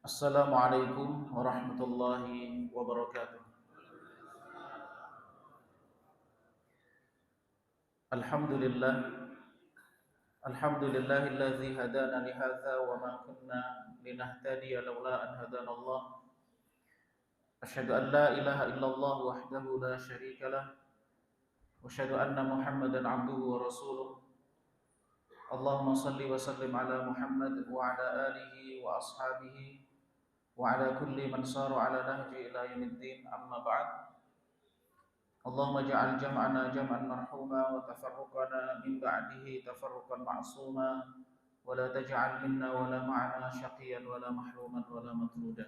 Assalamualaikum warahmatullahi wabarakatuh. Alhamdulillah, alhamdulillahilladzi hadana li hadza wa ma kunna linahtadiya laula an hadana Allah. Asyhadu an la ilaha illallah wahdahu la syarika lah wa asyhadu anna Muhammadan abduhu wa rasuluh. Allahumma salli wa sallim ala Muhammad wa ala alihi wa ashabihi wa ala kulli man sara ala nahji ila yaumiddin, amma ba'd. Allahumma ja'al jam'ana jam'an marhuma wa tafarruqana min ba'dihi tafarruqan ma'suma wa la taj'al minna wa la ma'ana syaqiyan wa la mahruman wa la matruda.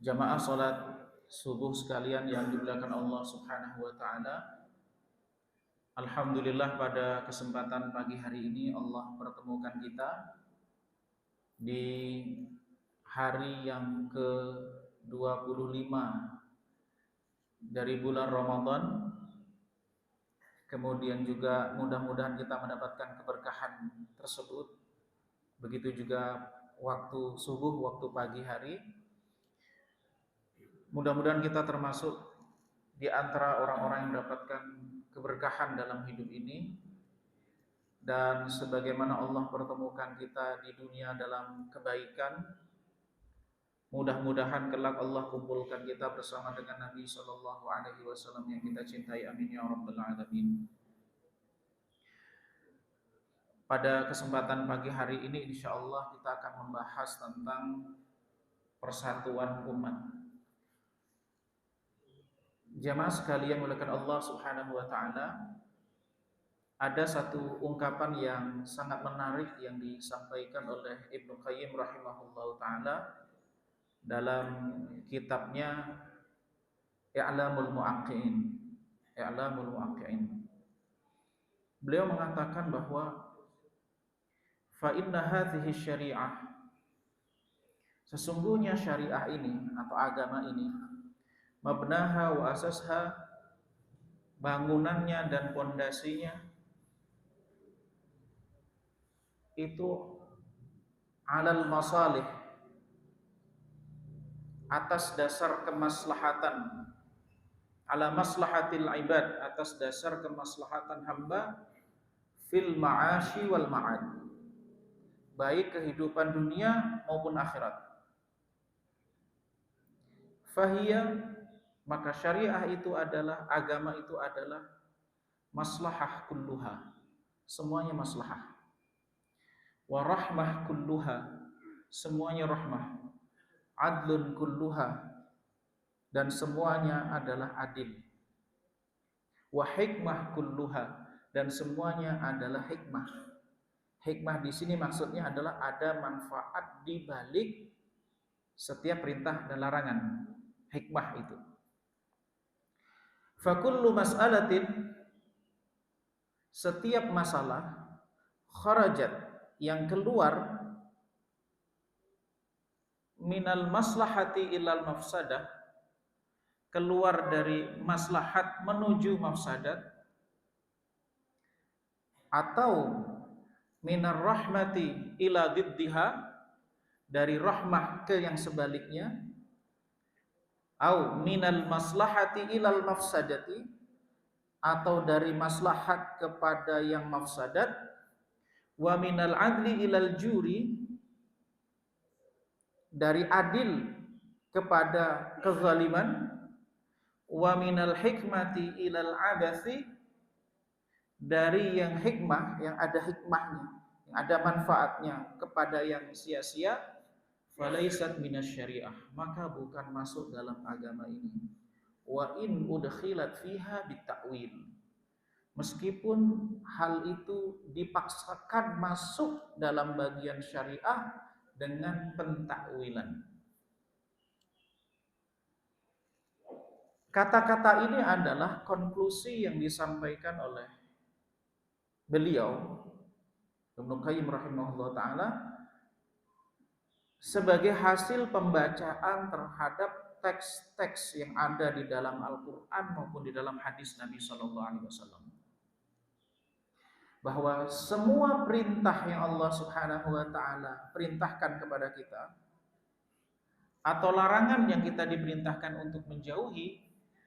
Jamaah salat subuh sekalian yang dimuliakan Allah Subhanahu wa taala. Alhamdulillah, pada kesempatan pagi hari ini Allah pertemukan kita di hari yang ke-25 dari bulan Ramadan. Kemudian juga mudah-mudahan kita mendapatkan keberkahan tersebut. Begitu juga waktu subuh, waktu pagi hari. Mudah-mudahan kita termasuk di antara orang-orang yang mendapatkan keberkahan dalam hidup ini. Dan sebagaimana Allah pertemukan kita di dunia dalam kebaikan, mudah-mudahan kelak Allah kumpulkan kita bersama dengan Nabi Shallallahu Alaihi Wasallam yang kita cintai. Amin ya rabbal alamin. Pada kesempatan pagi hari ini, insya Allah kita akan membahas tentang persatuan umat. Jamaah sekalian muliakan Allah Subhanahu Wa Taala, ada satu ungkapan yang sangat menarik yang disampaikan oleh Ibnu Qayyim rahimahullah taala dalam kitabnya I'lamul Muwaqqi'in. I'lamul Muwaqqi'in. Beliau mengatakan bahwa fa inna hadhihi syari'ah, sesungguhnya syariah ini atau agama ini, mabnaha wa asasha, bangunannya dan pondasinya itu alal masalih, atas dasar kemaslahatan, ala maslahatil ibad, atas dasar kemaslahatan hamba, fil ma'ashi wal ma'ad, baik kehidupan dunia maupun akhirat. Fahiyya, maka syariah itu adalah, agama itu adalah maslahah kulluha, semuanya maslahah. Wa rahmah kulluha, semuanya rahmah. Adlun kulluha, dan semuanya adalah adil. Wa hikmah kulluha, dan semuanya adalah hikmah. Hikmah di sini maksudnya adalah ada manfaat di balik setiap perintah dan larangan. Hikmah itu. Fa kullu mas'alatin, setiap masalah, kharajat, yang keluar, minal maslahati ilal mafsadah, keluar dari maslahat menuju mafsadat, atau minar rahmati ila diddiha, dari rahmah ke yang sebaliknya, au minal maslahati ilal mafsadati, atau dari maslahat kepada yang mafsadat, wa minal adli ilal juri, dari adil kepada kezaliman, wa minal hikmati ilal abasi, dari yang hikmah, yang ada hikmahnya, yang ada manfaatnya, kepada yang sia-sia, falaisat minasyariah, maka bukan masuk dalam agama ini. Wa in udkhilat fiha bitta'wil, meskipun hal itu dipaksakan masuk dalam bagian syariah dengan pentakwilan. Kata-kata ini adalah konklusi yang disampaikan oleh beliau Ibnu Qayyim rahimahullah taala sebagai hasil pembacaan terhadap teks-teks yang ada di dalam Al-Qur'an maupun di dalam hadis Nabi sallallahu alaihi wasallam. bahwa semua perintah yang Allah Subhanahu wa taala perintahkan kepada kita atau larangan yang kita diperintahkan untuk menjauhi,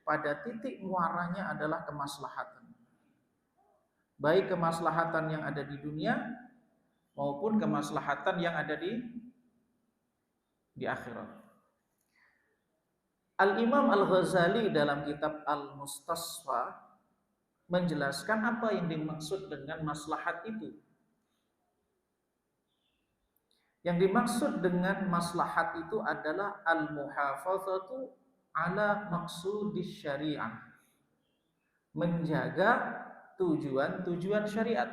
pada titik muaranya adalah kemaslahatan. Baik kemaslahatan yang ada di dunia maupun kemaslahatan yang ada di akhirat. Al-Imam Al-Ghazali dalam kitab Al-Mustasfa menjelaskan apa yang dimaksud dengan maslahat itu. Yang dimaksud dengan maslahat itu adalah al-muhafazatu ala maqsudis syariah. Menjaga tujuan-tujuan syariat.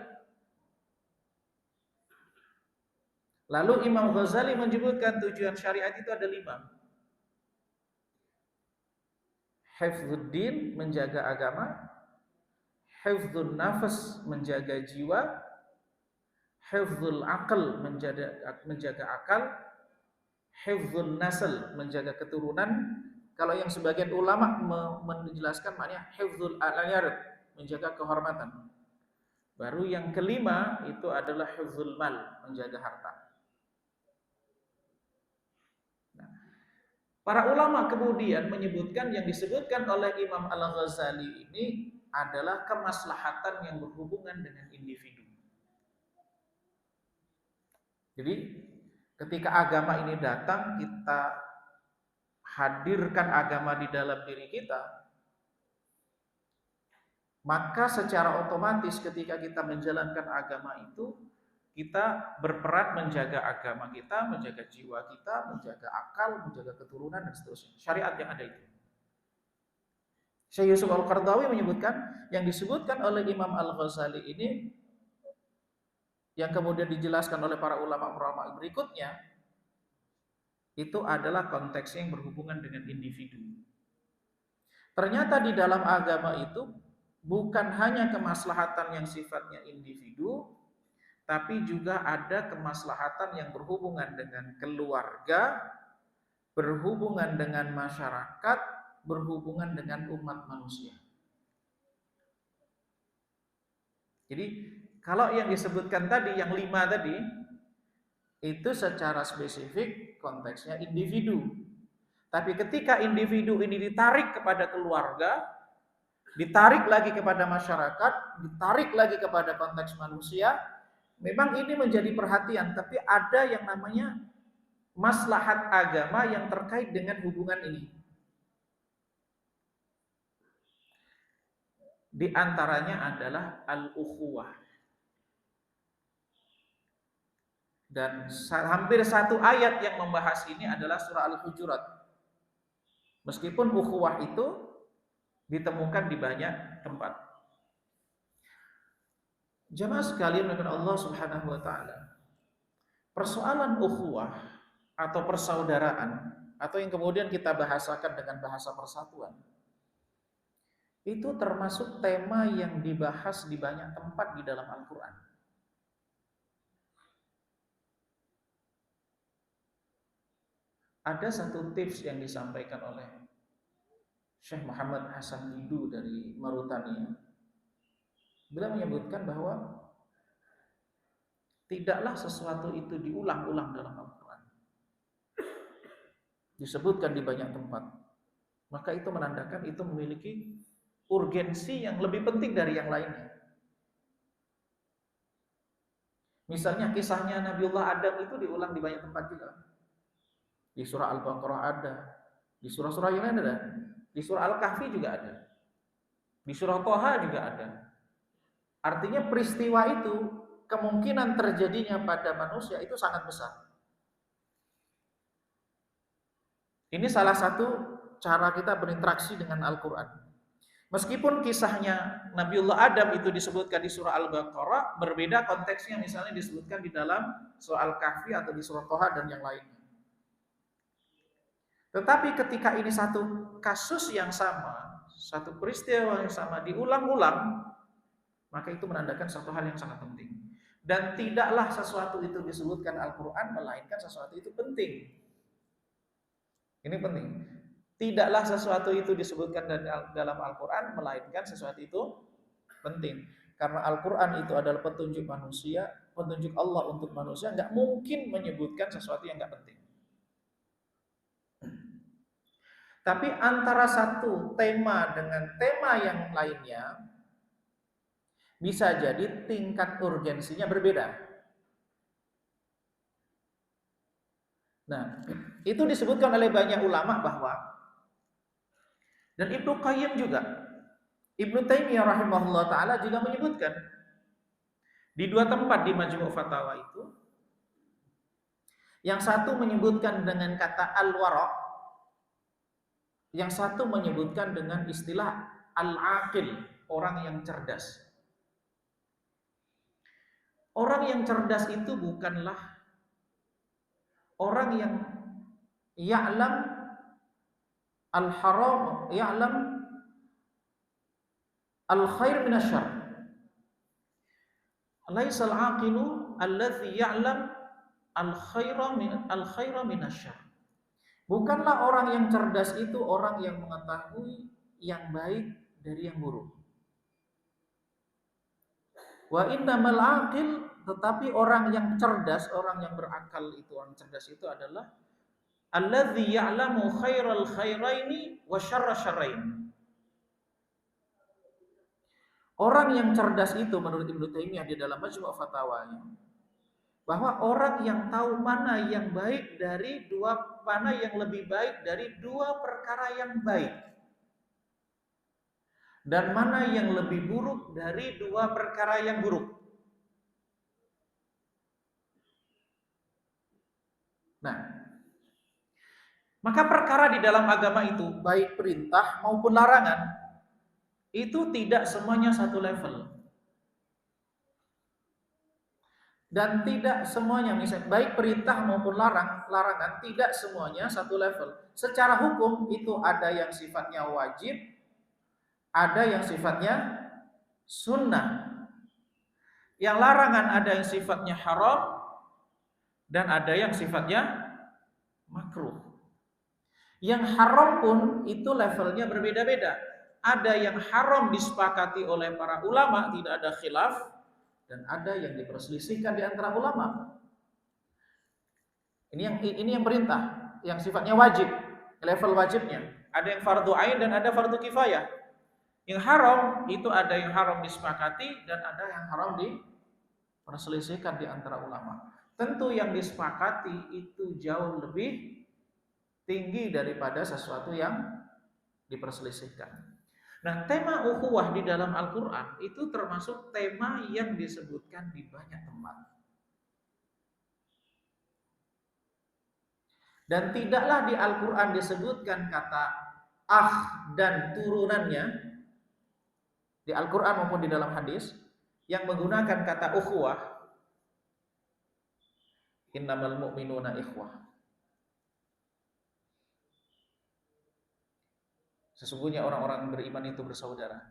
Lalu Imam Ghazali menyebutkan tujuan syariat itu ada 5. Hifdzuddin, menjaga agama. Hifdzun nafas, menjaga jiwa. Hifdzul aql, menjaga akal. Hifdzun nasl, menjaga keturunan. Kalau yang sebagian ulama menjelaskan maknanya hifdzul al-yarad, menjaga kehormatan. Baru yang kelima itu adalah hifdzul mal, menjaga harta. Para ulama kemudian menyebutkan yang disebutkan oleh Imam Al-Ghazali ini adalah kemaslahatan yang berhubungan dengan individu. Jadi ketika agama ini datang, kita hadirkan agama di dalam diri kita, maka secara otomatis ketika kita menjalankan agama itu, kita berperan menjaga agama kita, menjaga jiwa kita, menjaga akal, menjaga keturunan dan seterusnya. Syariat yang ada itu. Syekh Yusuf Al-Qaradawi menyebutkan yang disebutkan oleh Imam Al-Ghazali ini yang kemudian dijelaskan oleh para ulama-ulama berikutnya itu adalah konteks yang berhubungan dengan individu. Ternyata di dalam agama itu bukan hanya kemaslahatan yang sifatnya individu, tapi juga ada kemaslahatan yang berhubungan dengan keluarga, berhubungan dengan masyarakat, berhubungan dengan umat manusia. Jadi kalau yang disebutkan tadi, yang 5 tadi, itu secara spesifik konteksnya individu. Tapi ketika individu ini ditarik kepada keluarga, ditarik lagi kepada masyarakat, ditarik lagi kepada konteks manusia, memang ini menjadi perhatian, tapi ada yang namanya maslahat agama yang terkait dengan hubungan ini. Di antaranya adalah al-ukhuwah. Dan hampir satu ayat yang membahas ini adalah surah Al-Hujurat. Meskipun ukhuwah itu ditemukan di banyak tempat. Jamaah sekalian dengan Allah Subhanahu wa taala. Persoalan ukhuwah atau persaudaraan atau yang kemudian kita bahasakan dengan bahasa persatuan, itu termasuk tema yang dibahas di banyak tempat di dalam Al-Qur'an. Ada satu tips yang disampaikan oleh Syekh Muhammad Hasan Didu dari Mauritania. Beliau menyebutkan bahwa tidaklah sesuatu itu diulang-ulang dalam Al-Quran. Disebutkan di banyak tempat. Maka itu menandakan itu memiliki urgensi yang lebih penting dari yang lainnya. Misalnya kisahnya Nabiullah Adam itu diulang di banyak tempat juga. Di surah Al-Baqarah ada, di surah-surah yang lain ada, di surah Al-Kahfi juga ada, di surah Thaha juga ada. Artinya peristiwa itu kemungkinan terjadinya pada manusia itu sangat besar. Ini salah satu cara kita berinteraksi dengan Al-Quran. Meskipun kisahnya Nabiullah Adam itu disebutkan di surah Al-Baqarah, berbeda konteksnya misalnya disebutkan di dalam surah Al-Kahfi atau di surah Thaha dan yang lainnya. Tetapi ketika ini satu kasus yang sama, satu peristiwa yang sama diulang-ulang, maka itu menandakan satu hal yang sangat penting. Dan tidaklah sesuatu itu disebutkan Al-Quran, melainkan sesuatu itu penting. Ini penting. Tidaklah sesuatu itu disebutkan dalam Al-Quran, melainkan sesuatu itu penting. Karena Al-Quran itu adalah petunjuk manusia, petunjuk Allah untuk manusia, nggak mungkin menyebutkan sesuatu yang nggak penting. Tapi antara satu tema dengan tema yang lainnya, bisa jadi tingkat urgensinya berbeda. Nah, itu disebutkan oleh banyak ulama bahwa, dan Ibnu Qayyim juga, Ibnu Taimiyah rahimahullah ta'ala juga menyebutkan, di dua tempat di Majmu' Fatawa itu, yang satu menyebutkan dengan kata al-wara', yang satu menyebutkan dengan istilah al-aqil, orang yang cerdas. Orang yang cerdas itu bukanlah orang yang ya'lam al-haram, ya'lam al-khair minasyarr. Laisa al-aqilu alladhi ya'lam al-khaira minasyarr. Bukanlah orang yang cerdas itu orang yang mengetahui yang baik dari yang buruk. Wa innamal aqil, tetapi orang yang cerdas, orang yang berakal itu, orang cerdas itu adalah alladzi ya'lamu khairal khairaini wa syarra syarrain. Orang yang cerdas itu menurut Ibnu Taimiyah di dalam Majmu' Fatawanya, bahwa orang yang tahu mana yang baik dari dua, mana yang lebih baik dari dua perkara yang baik, dan mana yang lebih buruk dari dua perkara yang buruk. Nah, maka perkara di dalam agama itu, baik perintah maupun larangan, itu tidak semuanya satu level. Dan tidak semuanya, misalnya baik perintah maupun larangan, tidak semuanya satu level. Secara hukum itu ada yang sifatnya wajib, ada yang sifatnya sunnah. Yang larangan ada yang sifatnya haram, dan ada yang sifatnya makruh. Yang haram pun itu levelnya berbeda-beda. Ada yang haram disepakati oleh para ulama, tidak ada khilaf, dan ada yang diperselisihkan di antara ulama. Ini yang perintah, yang sifatnya wajib, level wajibnya. Ada yang fardu ain dan ada fardu kifayah. Yang haram itu ada yang haram disepakati dan ada yang haram diperselisihkan di antara ulama. Tentu yang disepakati itu jauh lebih tinggi daripada sesuatu yang diperselisihkan. Nah, tema ukhuwah di dalam Al-Quran itu termasuk tema yang disebutkan di banyak tempat. Dan tidaklah di Al-Quran disebutkan kata dan turunannya, di Al-Quran maupun di dalam hadis, yang menggunakan kata ukhuwah, innamal mu'minuna ikhwah. Sesungguhnya orang-orang beriman itu bersaudara.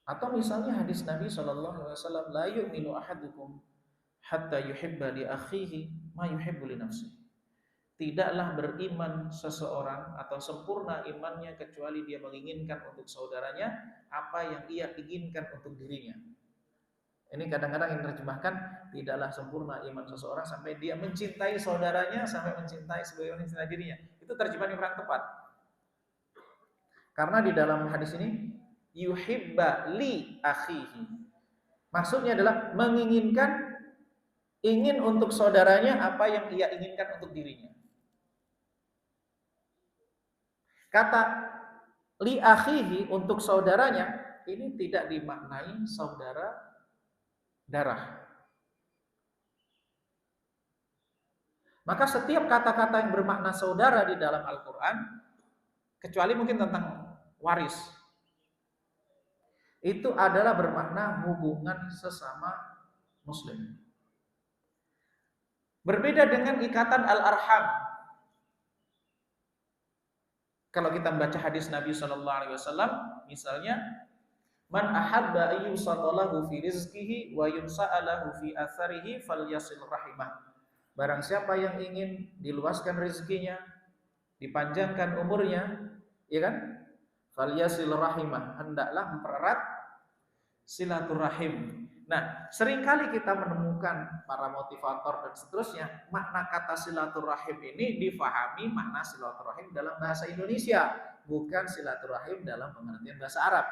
Atau misalnya hadis Nabi SAW, la yu'minu ahadukum hatta yuhibba li akhihi ma yuhibbu li nafsihi. Tidaklah beriman seseorang atau sempurna imannya kecuali dia menginginkan untuk saudaranya apa yang ia inginkan untuk dirinya. Ini kadang-kadang yang terjemahkan, tidaklah sempurna iman seseorang sampai dia mencintai saudaranya sampai mencintai sebagaimana mencintai dirinya. Itu terjemahan yang kurang tepat. Karena di dalam hadis ini yuhibba li akhihi, maksudnya adalah menginginkan, ingin untuk saudaranya apa yang ia inginkan untuk dirinya. Kata li akhihi untuk saudaranya ini tidak dimaknai saudara darah. Maka setiap kata-kata yang bermakna saudara di dalam Al-Quran, kecuali mungkin tentang waris, itu adalah bermakna hubungan sesama muslim. Berbeda dengan ikatan al-arham. Kalau kita membaca hadis Nabi SAW, misalnya, man ahabba ayyusatalahu fi rizqihi wa yunsa'alahu fi atharihi falyasil rahimah. Barang siapa yang ingin diluaskan rezekinya, dipanjangkan umurnya, ya kan? Falyasil rahimah, hendaklah mempererat silaturahim. Nah, seringkali kita menemukan para motivator dan seterusnya, makna kata silaturahim ini difahami makna silaturahim dalam bahasa Indonesia, bukan silaturahim dalam pengertian bahasa Arab.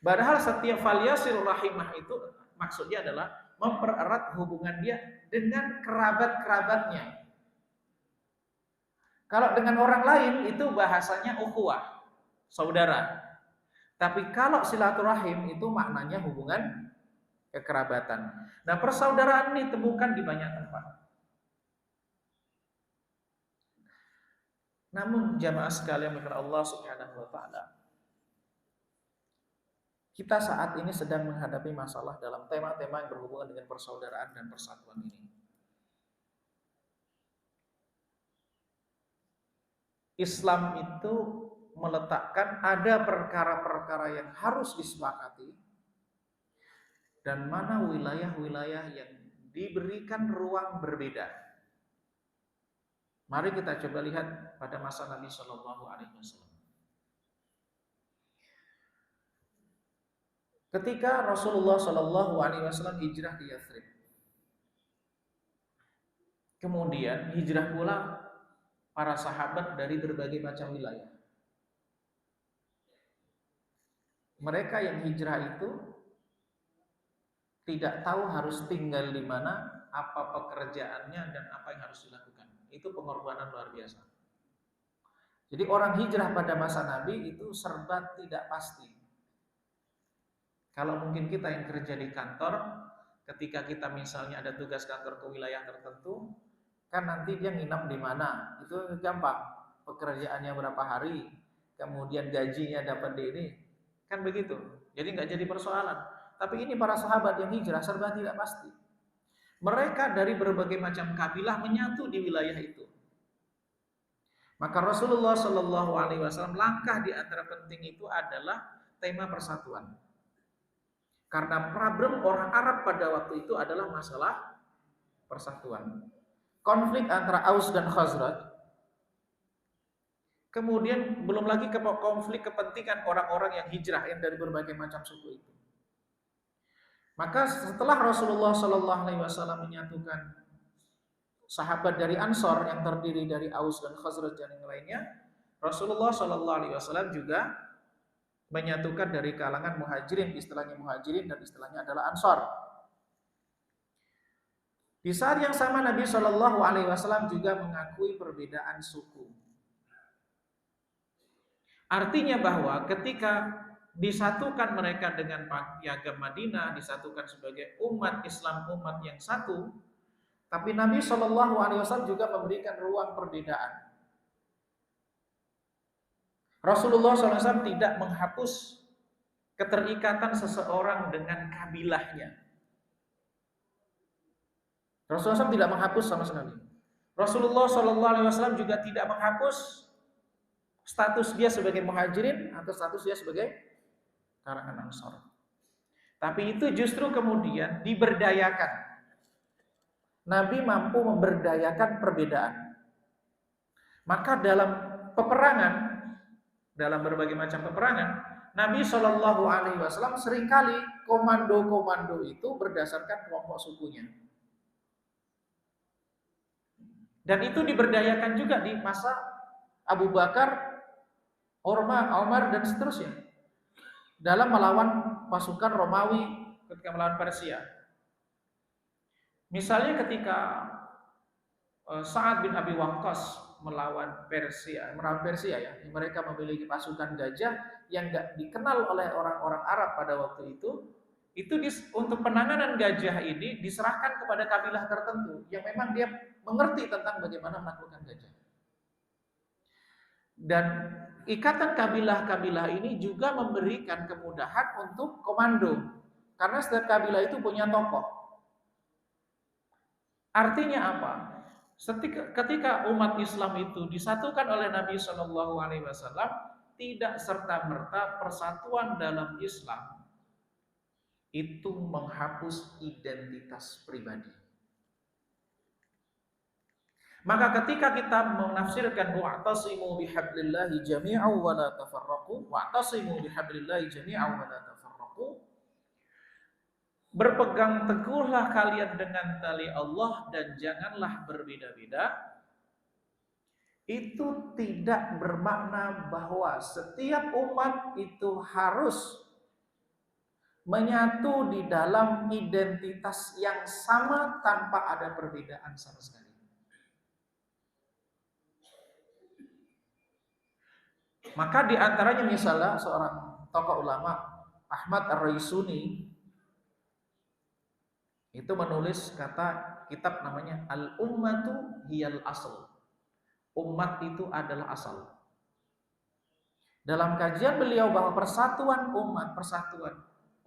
Padahal setiap faliyasil rahimah itu maksudnya adalah mempererat hubungan dia dengan kerabat-kerabatnya. Kalau dengan orang lain itu bahasanya ukhuwah, saudara. Tapi kalau silaturahim itu maknanya hubungan kekerabatan. Nah, persaudaraan ini temukan di banyak tempat. Namun jamaah sekalian yang Allah Subhanahu wa taala, kita saat ini sedang menghadapi masalah dalam tema-tema yang berhubungan dengan persaudaraan dan persatuan ini. Islam itu meletakkan ada perkara-perkara yang harus disepakati dan mana wilayah-wilayah yang diberikan ruang berbeda. Mari kita coba lihat pada masa Nabi Shallallahu Alaihi Wasallam. Ketika Rasulullah Shallallahu Alaihi Wasallam hijrah ke Yathrib, kemudian hijrah pula para sahabat dari berbagai macam wilayah. Mereka yang hijrah itu tidak tahu harus tinggal di mana, apa pekerjaannya, dan apa yang harus dilakukan. Itu pengorbanan luar biasa. Jadi orang hijrah pada masa Nabi itu serba tidak pasti. Kalau mungkin kita yang kerja di kantor, ketika kita misalnya ada tugas kantor ke wilayah tertentu, kan nanti dia nginap di mana, itu gampang. Pekerjaannya berapa hari, kemudian gajinya dapat di ini, kan begitu. Jadi nggak jadi persoalan. Tapi ini para sahabat yang hijrah serba tidak pasti. Mereka dari berbagai macam kabilah menyatu di wilayah itu. Maka Rasulullah Shallallahu Alaihi Wasallam langkah di antara penting itu adalah tema persatuan. Karena problem orang Arab pada waktu itu adalah masalah persatuan. Konflik antara Aus dan Khazraj. Kemudian belum lagi konflik kepentingan orang-orang yang hijrah yang dari berbagai macam suku itu. Maka setelah Rasulullah Shallallahu Alaihi Wasallam menyatukan sahabat dari Ansor yang terdiri dari Aus dan Khazraj dan yang lainnya, Rasulullah Shallallahu Alaihi Wasallam juga menyatukan dari kalangan muhajirin, istilahnya muhajirin dan istilahnya adalah Ansor. Di saat yang sama Nabi Shallallahu Alaihi Wasallam juga mengakui perbedaan suku. Artinya bahwa ketika disatukan mereka dengan piagam Madinah, disatukan sebagai umat Islam, umat yang satu, tapi Nabi Shallallahu Alaihi Wasallam juga memberikan ruang perbedaan. Rasulullah SAW tidak menghapus keterikatan seseorang dengan kabilahnya. Rasulullah SAW tidak menghapus sama sekali. Rasulullah SAW juga tidak menghapus status dia sebagai muhajirin atau status dia sebagai kalangan Ansor. Tapi itu justru kemudian diberdayakan. Nabi mampu memberdayakan perbedaan. Maka dalam peperangan, dalam berbagai macam peperangan, Nabi Shallallahu Alaihi Wasallam seringkali komando-komando itu berdasarkan kelompok sukunya. Dan itu diberdayakan juga di masa Abu Bakar, Umar dan seterusnya dalam melawan pasukan Romawi ketika melawan Persia. Misalnya ketika Sa'ad bin Abi Waqqas melawan Persia ya, mereka memiliki pasukan gajah yang nggak dikenal oleh orang-orang Arab pada waktu itu untuk penanganan gajah ini diserahkan kepada kabilah tertentu yang memang dia mengerti tentang bagaimana menaklukkan gajah. Dan ikatan kabilah-kabilah ini juga memberikan kemudahan untuk komando, karena setiap kabilah itu punya tokoh. Artinya apa? Ketika umat Islam itu disatukan oleh Nabi Shallallahu Alaihi Wasallam, tidak serta-merta persatuan dalam Islam itu menghapus identitas pribadi. Maka ketika kita menafsirkan wa'tasimu bihablillahi jami'an wa la tafarraqu, wa'tasimu bihablillahi jami'an wa la tafarraqu, berpegang teguhlah kalian dengan tali Allah dan janganlah berbeda-beda. Itu tidak bermakna bahwa setiap umat itu harus menyatu di dalam identitas yang sama tanpa ada perbedaan sama sekali. Maka di antaranya misalnya seorang tokoh ulama Ahmad Ar-Raisuni itu menulis kitab namanya Al-Ummatu Hiyal Asl. Umat itu adalah asal. Dalam kajian beliau bahwa persatuan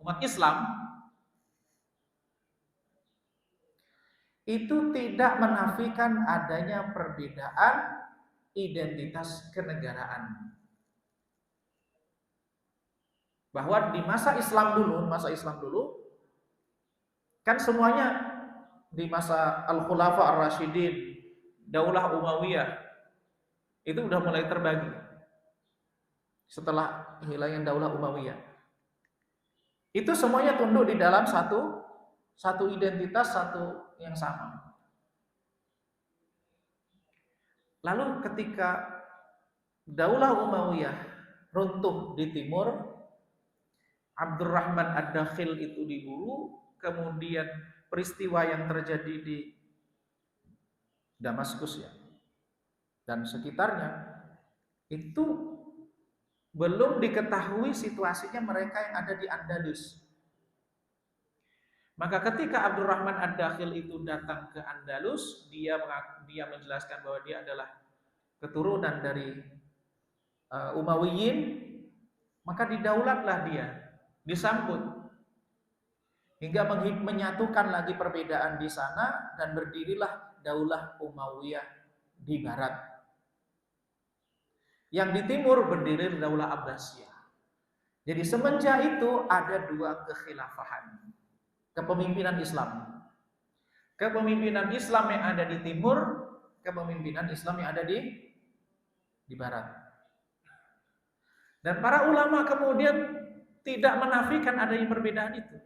umat Islam itu tidak menafikan adanya perbedaan identitas kenegaraan. Bahwa di masa Islam dulu kan semuanya di masa Al-Khulafa Ar-Rasyidin, Daulah Umayyah itu udah mulai terbagi setelah hilangnya Daulah Umayyah. Itu semuanya tunduk di dalam satu identitas, satu yang sama. Lalu ketika Daulah Umayyah runtuh di timur, Abdurrahman Ad-Dakhil itu dibunuh, kemudian peristiwa yang terjadi di Damaskus ya dan sekitarnya itu belum diketahui situasinya mereka yang ada di Andalus. Maka ketika Abdurrahman Ad-Dakhil itu datang ke Andalus, dia menjelaskan bahwa dia adalah keturunan dari Umayyin, maka didaulatlah dia, disambut hingga menyatukan lagi perbedaan di sana dan berdirilah Daulah Umayyah di barat. Yang di timur berdiri Daulah Abbasiyah. Jadi semenjak itu ada dua kekhilafahan, kepemimpinan Islam. Kepemimpinan Islam yang ada di timur, kepemimpinan Islam yang ada di barat. Dan para ulama kemudian tidak menafikan adanya perbedaan itu.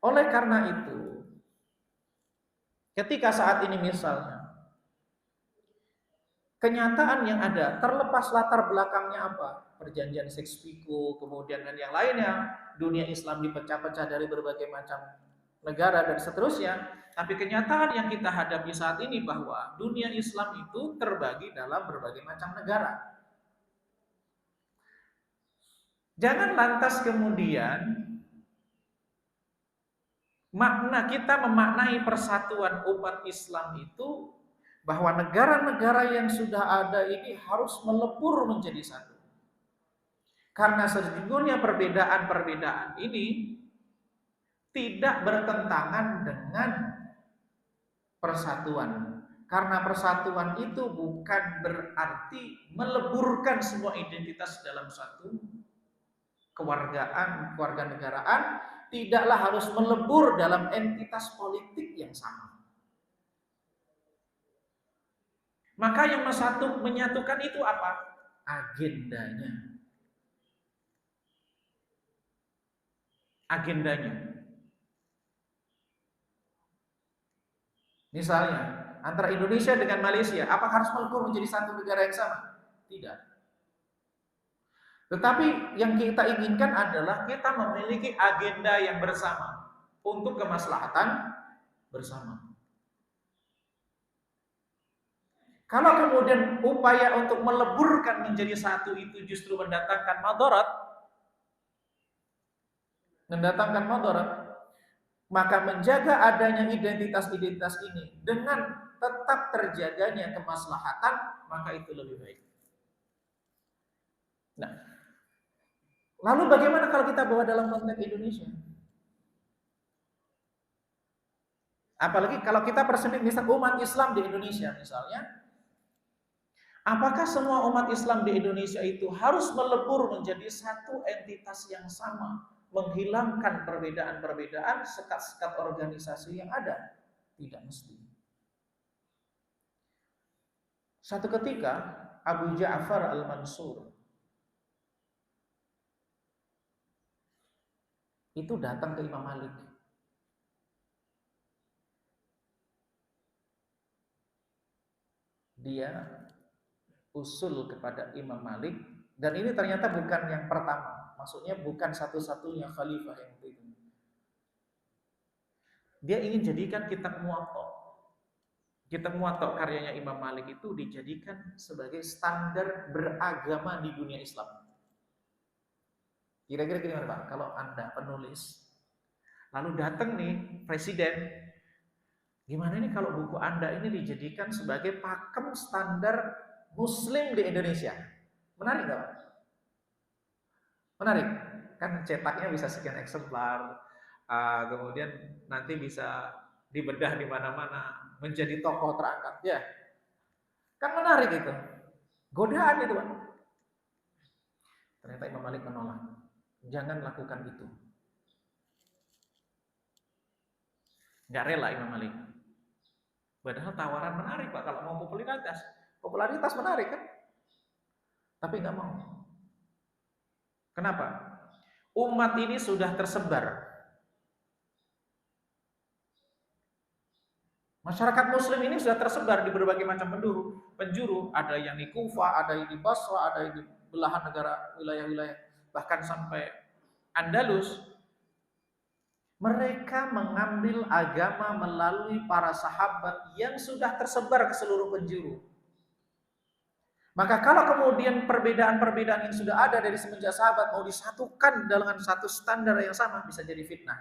Oleh karena itu, ketika saat ini misalnya kenyataan yang ada, terlepas latar belakangnya apa, perjanjian Sykes-Picot, kemudian dan yang lainnya, dunia Islam dipecah-pecah dari berbagai macam negara dan seterusnya, tapi kenyataan yang kita hadapi saat ini bahwa dunia Islam itu terbagi dalam berbagai macam negara. Jangan lantas kemudian makna kita memaknai persatuan umat Islam itu bahwa negara-negara yang sudah ada ini harus melebur menjadi satu. Karena sejujurnya perbedaan-perbedaan ini tidak bertentangan dengan persatuan. Karena persatuan itu bukan berarti meleburkan semua identitas dalam satu kewarganegaraan, tidaklah harus melebur dalam entitas politik yang sama. Maka yang menyatukan itu apa? Agendanya. Misalnya, antara Indonesia dengan Malaysia, apakah harus melebur menjadi satu negara yang sama? Tidak. Tetapi yang kita inginkan adalah kita memiliki agenda yang bersama untuk kemaslahatan bersama. Kalau kemudian upaya untuk meleburkan menjadi satu itu justru mendatangkan madarat, maka menjaga adanya identitas-identitas ini dengan tetap terjaganya kemaslahatan, maka itu lebih baik. Nah, lalu bagaimana kalau kita bawa dalam konteks Indonesia? Apalagi kalau kita persempit misal umat Islam di Indonesia misalnya, apakah semua umat Islam di Indonesia itu harus melebur menjadi satu entitas yang sama, menghilangkan perbedaan-perbedaan, sekat-sekat organisasi yang ada? Tidak mesti. Satu ketika Abu Ja'far Al-Mansur itu datang ke Imam Malik. Dia usul kepada Imam Malik, dan ini ternyata bukan yang pertama. Maksudnya bukan satu-satunya khalifah yang itu. Dia ingin jadikan kitab Muwatta. Kitab Muwatta karyanya Imam Malik itu dijadikan sebagai standar beragama di dunia Islam. Kira-kira gimana Pak? Kalau Anda penulis, lalu datang nih presiden, gimana nih kalau buku Anda ini dijadikan sebagai pakem standar Muslim di Indonesia? Menarik nggak Pak? Menarik. Kan cetaknya bisa sekian eksemplar, kemudian nanti bisa dibedah di mana-mana, menjadi tokoh terangkat. Ya, kan menarik itu. Godaan itu Pak. Ternyata Imam Malik menolak. Jangan lakukan itu. Nggak rela Imam Malik. Padahal tawaran menarik Pak, kalau mau popularitas. Popularitas menarik kan? Tapi nggak mau. Kenapa? Umat ini sudah tersebar. Masyarakat Muslim ini sudah tersebar di berbagai macam penjuru. Ada yang di Kufah, ada yang di Basra, ada yang di belahan negara, wilayah-wilayah, bahkan sampai Andalus. Mereka mengambil agama melalui para sahabat yang sudah tersebar ke seluruh penjuru. Maka kalau kemudian perbedaan-perbedaan yang sudah ada dari semenjak sahabat mau disatukan dengan satu standar yang sama, bisa jadi fitnah.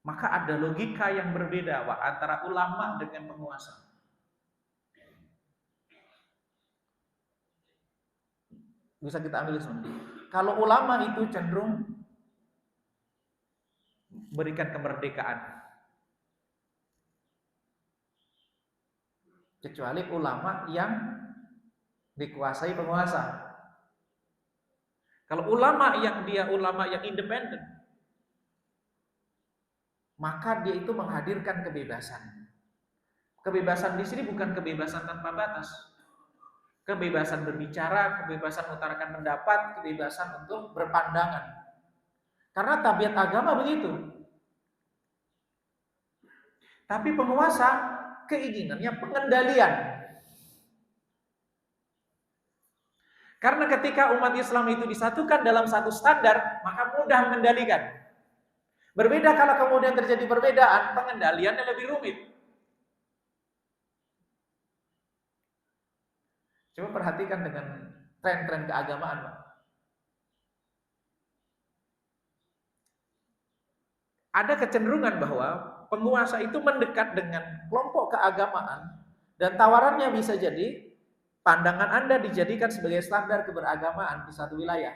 Maka ada logika yang berbeda Pak, antara ulama dengan penguasa. Bisa kita ambil semua. Kalau ulama itu cenderung berikan kemerdekaan. Kecuali ulama yang dikuasai penguasa. Kalau ulama yang independen, maka dia itu menghadirkan kebebasan. Kebebasan di sini bukan kebebasan tanpa batas. Kebebasan berbicara, kebebasan mengutarakan pendapat, kebebasan untuk berpandangan. Karena tabiat agama begitu. Tapi penguasa keinginannya pengendalian. Karena ketika umat Islam itu disatukan dalam satu standar, maka mudah mengendalikan. Berbeda kalau kemudian terjadi perbedaan, pengendaliannya lebih rumit. Coba perhatikan dengan tren-tren keagamaan, Pak. Ada kecenderungan bahwa penguasa itu mendekat dengan kelompok keagamaan dan tawarannya bisa jadi pandangan Anda dijadikan sebagai standar keberagamaan di satu wilayah.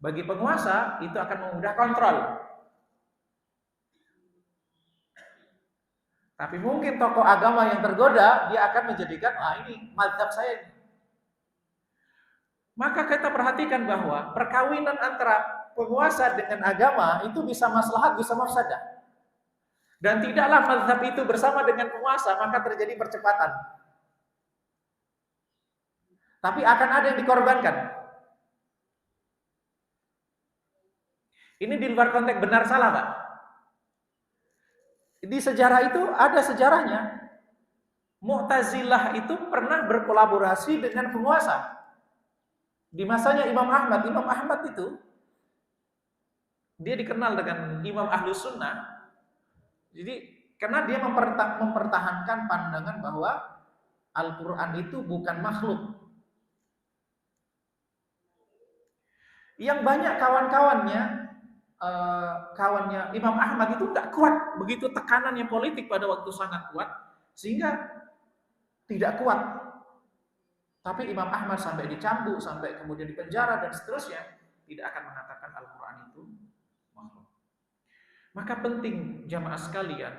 Bagi penguasa itu akan memudah kontrol. Tapi mungkin tokoh agama yang tergoda, dia akan menjadikan, ini mazhab saya. Maka kita perhatikan bahwa perkawinan antara penguasa dengan agama itu bisa maslahat, bisa mafsadah. Dan tidaklah mazhab itu bersama dengan penguasa, maka terjadi percepatan. Tapi akan ada yang dikorbankan. Ini di luar konteks benar salah, Pak. Di sejarah itu ada sejarahnya. Mu'tazilah itu pernah berkolaborasi dengan penguasa. Di masanya Imam Ahmad itu dia dikenal dengan Imam Ahlus Sunnah. Jadi karena dia mempertahankan pandangan bahwa Al-Quran itu bukan makhluk. Yang banyak kawannya Imam Ahmad itu tidak kuat, begitu tekanannya politik pada waktu sangat kuat, sehingga tidak kuat. Tapi Imam Ahmad sampai dicambuk, sampai kemudian dipenjara dan seterusnya, tidak akan mengatakan Al-Quran itu makhluk. Maka penting jamaah sekalian,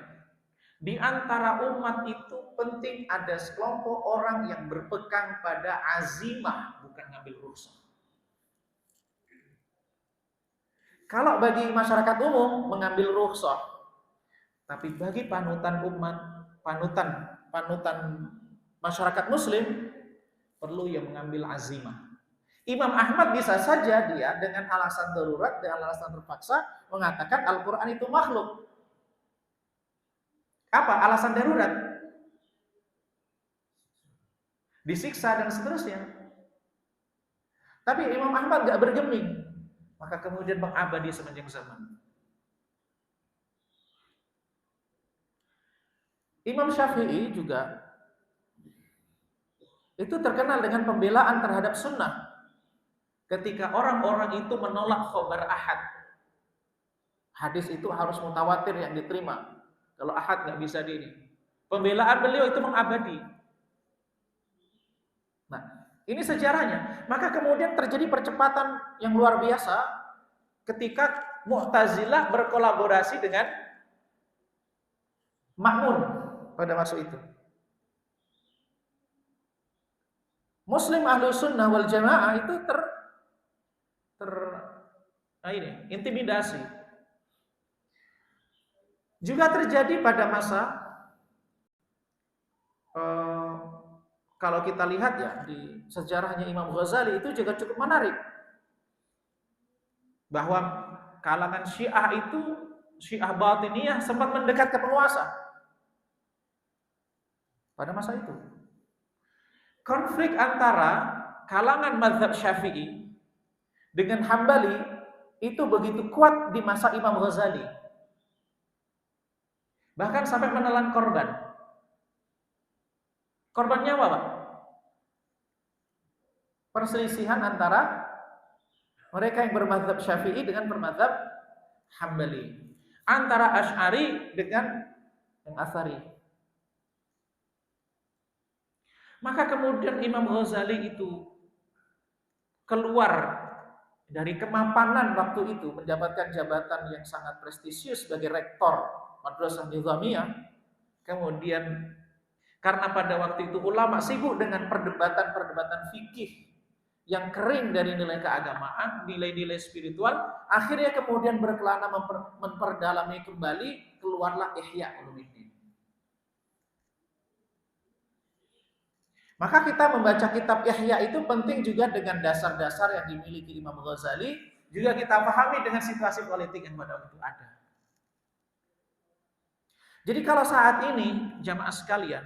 Di antara umat itu penting ada sekelompok orang yang berpegang pada azimah, bukan ngambil rukhsah. Kalau bagi masyarakat umum mengambil rukhsah, tapi bagi panutan umat, panutan masyarakat muslim perlu yang mengambil azimah. Imam Ahmad bisa saja dia dengan alasan darurat, dengan alasan terpaksa mengatakan Al-Quran itu makhluk. Apa alasan darurat? Disiksa dan seterusnya. Tapi Imam Ahmad gak bergeming, maka kemudian mengabadi sepanjang zaman. Imam Syafi'i juga itu terkenal dengan pembelaan terhadap sunnah. Ketika orang-orang itu menolak khobar ahad, hadis itu harus mutawatir yang diterima. Kalau ahad nggak bisa di ini. Pembelaan beliau itu mengabadi. Nah, ini sejarahnya. Maka kemudian terjadi percepatan yang luar biasa ketika Mu'tazilah berkolaborasi dengan Ma'mun pada masa itu. Muslim ahlu sunnah wal jamaah itu intimidasi. Juga terjadi pada masa kalau kita lihat ya di sejarahnya Imam Ghazali itu juga cukup menarik. Bahwa kalangan Syiah itu, Syiah Batiniyah sempat mendekat ke penguasa pada masa itu. Konflik antara kalangan mazhab Syafi'i dengan Hambali itu begitu kuat di masa Imam Ghazali. Bahkan sampai menelan korban. Korban nyawa, Pak. Perselisihan antara mereka yang bermazhab Syafi'i dengan bermazhab Hambali. Antara Asy'ari dengan yang Atsari. Maka kemudian Imam Ghazali itu keluar dari kemapanan waktu itu, mendapatkan jabatan yang sangat prestisius sebagai rektor Madrasah Nizamiyah. Kemudian karena pada waktu itu ulama sibuk dengan perdebatan fikih yang kering dari nilai keagamaan, nilai-nilai spiritual, akhirnya kemudian berkelana memperdalami kembali, keluarlah Ihya Ulumuddin. Maka kita membaca kitab Ihya itu penting juga dengan dasar-dasar yang dimiliki Imam Ghazali, juga kita pahami dengan situasi politik yang pada waktu itu ada. Jadi kalau saat ini jamaah sekalian,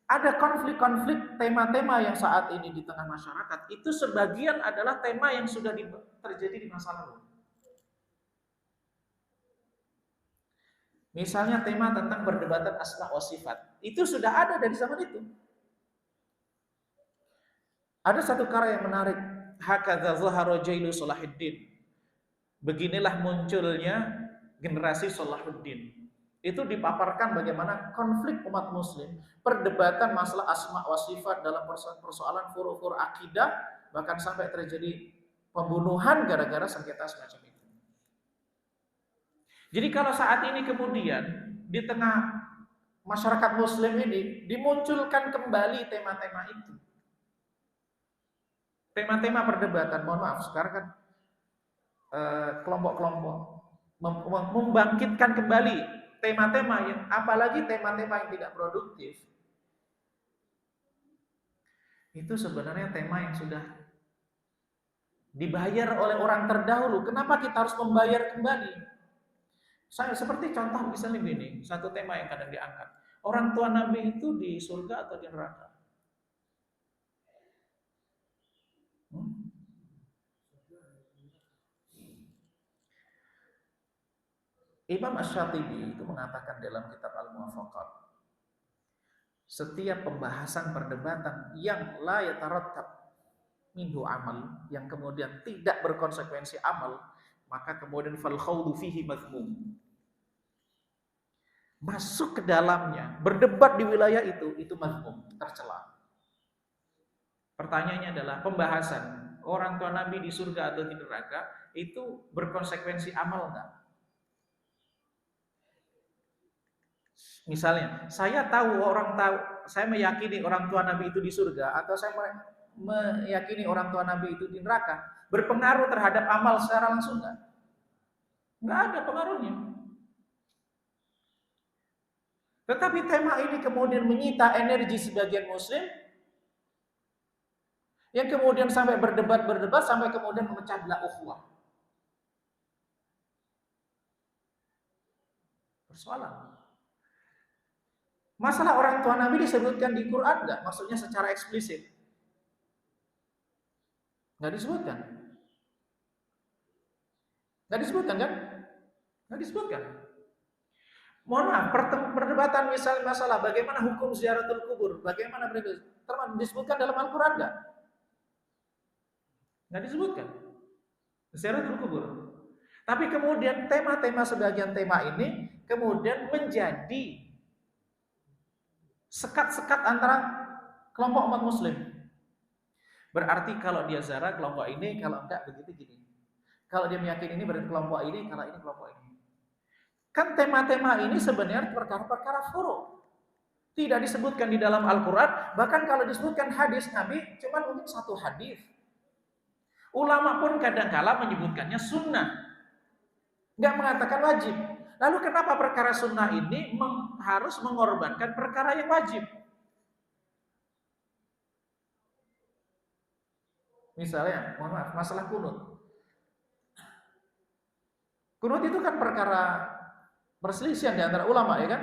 ada konflik-konflik tema-tema yang saat ini di tengah masyarakat, itu sebagian adalah tema yang sudah terjadi di masa lalu. Misalnya tema tentang perdebatan asma wa sifat, itu sudah ada dari zaman itu. Ada satu karya yang menarik, Hakadza zahara jailu Salahuddin. Beginilah munculnya generasi Salahuddin. Itu dipaparkan bagaimana konflik umat muslim, perdebatan masalah asma wa sifat dalam persoalan furu-furu akidah, bahkan sampai terjadi pembunuhan gara-gara sengketa semacam itu. Jadi kalau saat ini kemudian di tengah masyarakat muslim ini dimunculkan kembali tema-tema itu. Tema-tema perdebatan, mohon maaf, sekarang kan kelompok-kelompok membangkitkan kembali tema-tema yang, apalagi tema-tema yang tidak produktif, itu sebenarnya tema yang sudah dibayar oleh orang terdahulu. Kenapa kita harus membayar kembali? Seperti contoh misalnya begini, satu tema yang kadang diangkat, orang tua Nabi itu di surga atau di neraka? Imam Asy-Syatibi itu mengatakan dalam kitab Al-Muwafaqat, setiap pembahasan perdebatan yang la yatarattab minhu amal, yang kemudian tidak berkonsekuensi amal, maka kemudian fal khawdu fihi mazmum. Masuk ke dalamnya, berdebat di wilayah itu mazmum, tercela. Pertanyaannya adalah pembahasan orang tua Nabi di surga atau di neraka itu berkonsekuensi amal enggak? Misalnya, saya meyakini orang tua Nabi itu di surga, atau saya meyakini orang tua Nabi itu di neraka, berpengaruh terhadap amal secara langsung nggak? Nggak ada pengaruhnya. Tetapi tema ini kemudian menyita energi sebagian muslim, yang kemudian sampai berdebat sampai kemudian memecah belah ukhuwah. Persoalan. Masalah orang tua Nabi disebutkan di Quran nggak? Maksudnya secara eksplisit? Nggak disebutkan. Nggak disebutkan kan? Nggak disebutkan. Mohon maaf, perdebatan misalnya masalah bagaimana hukum ziaratul kubur, bagaimana disebutkan dalam Al-Quran nggak? Nggak disebutkan. Ziaratul kubur. Tapi kemudian tema-tema sebagian tema ini kemudian menjadi sekat-sekat antara kelompok umat muslim. Berarti kalau dia ziarah kelompok ini, kalau enggak begitu gini. Kalau dia meyakini ini berarti kelompok ini, kalau ini kelompok ini. Kan tema-tema ini sebenarnya perkara-perkara furu'. Tidak disebutkan di dalam Al-Quran, bahkan kalau disebutkan hadis Nabi, cuma mungkin satu hadis. Ulama pun kadang-kala menyebutkannya sunnah. Nggak mengatakan wajib. Lalu kenapa perkara sunnah ini harus mengorbankan perkara yang wajib? Misalnya, mohon maaf, masalah kunut. Kunut itu kan perkara perselisihan di antara ulama, ya kan?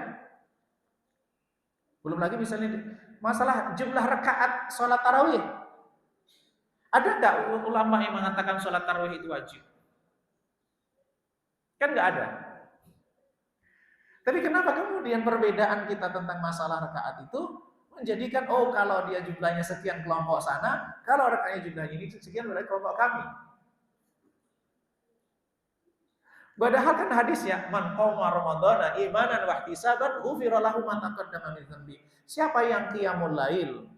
Belum lagi misalnya masalah jumlah rakaat sholat tarawih. Ada nggak ulama yang mengatakan sholat tarawih itu wajib? Kan nggak ada. Tapi kenapa kemudian perbedaan kita tentang masalah rakaat itu menjadikan, oh kalau dia jumlahnya sekian kelompok sana, kalau rakaatnya jumlahnya ini sekian berarti kelompok kami. Padahal kan hadisnya, man qoma ramadhana imanan wa ihtisaban ghufira lahu ma taqaddama min dzambi. Siapa yang qiyamul lail,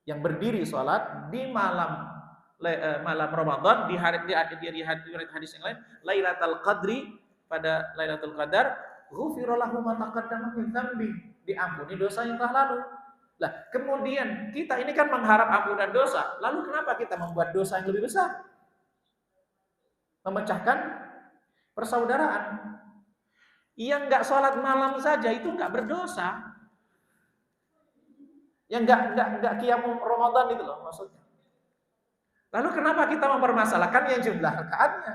yang berdiri salat di malam Ramadan, di hari hadis yang lain, Lailatul Qadri, pada Lailatul Qadar, ghufira lahu ma taqaddama min dzambi, diampuni dosa yang telah lalu. Lah, kemudian kita ini kan mengharap ampunan dosa. Lalu kenapa kita membuat dosa yang lebih besar? Memecahkan persaudaraan. Yang enggak sholat malam saja itu enggak berdosa. Yang enggak qiyamul Ramadan itu loh maksudnya. Lalu kenapa kita mempermasalahkan yang jumlah rakaatnya?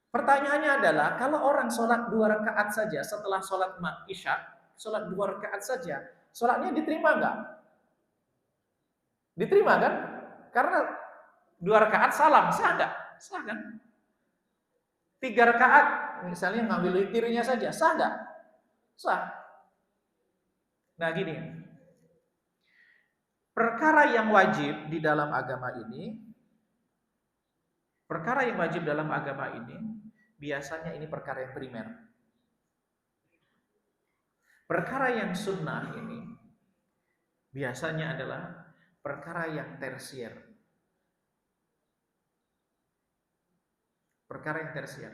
Pertanyaannya adalah, kalau orang sholat 2 rakaat saja setelah sholat isya, sholat 2 rakaat saja, sholatnya diterima enggak? Diterima kan? Karena 2 rakaat salam, sah enggak? Sah kan? 3 rakaat, misalnya ngambil witirnya saja, sah enggak? Sah. Nah gini, perkara yang wajib di dalam agama ini, biasanya ini perkara yang primer. Perkara yang sunnah ini, biasanya adalah perkara yang tersier. Perkara yang tersier.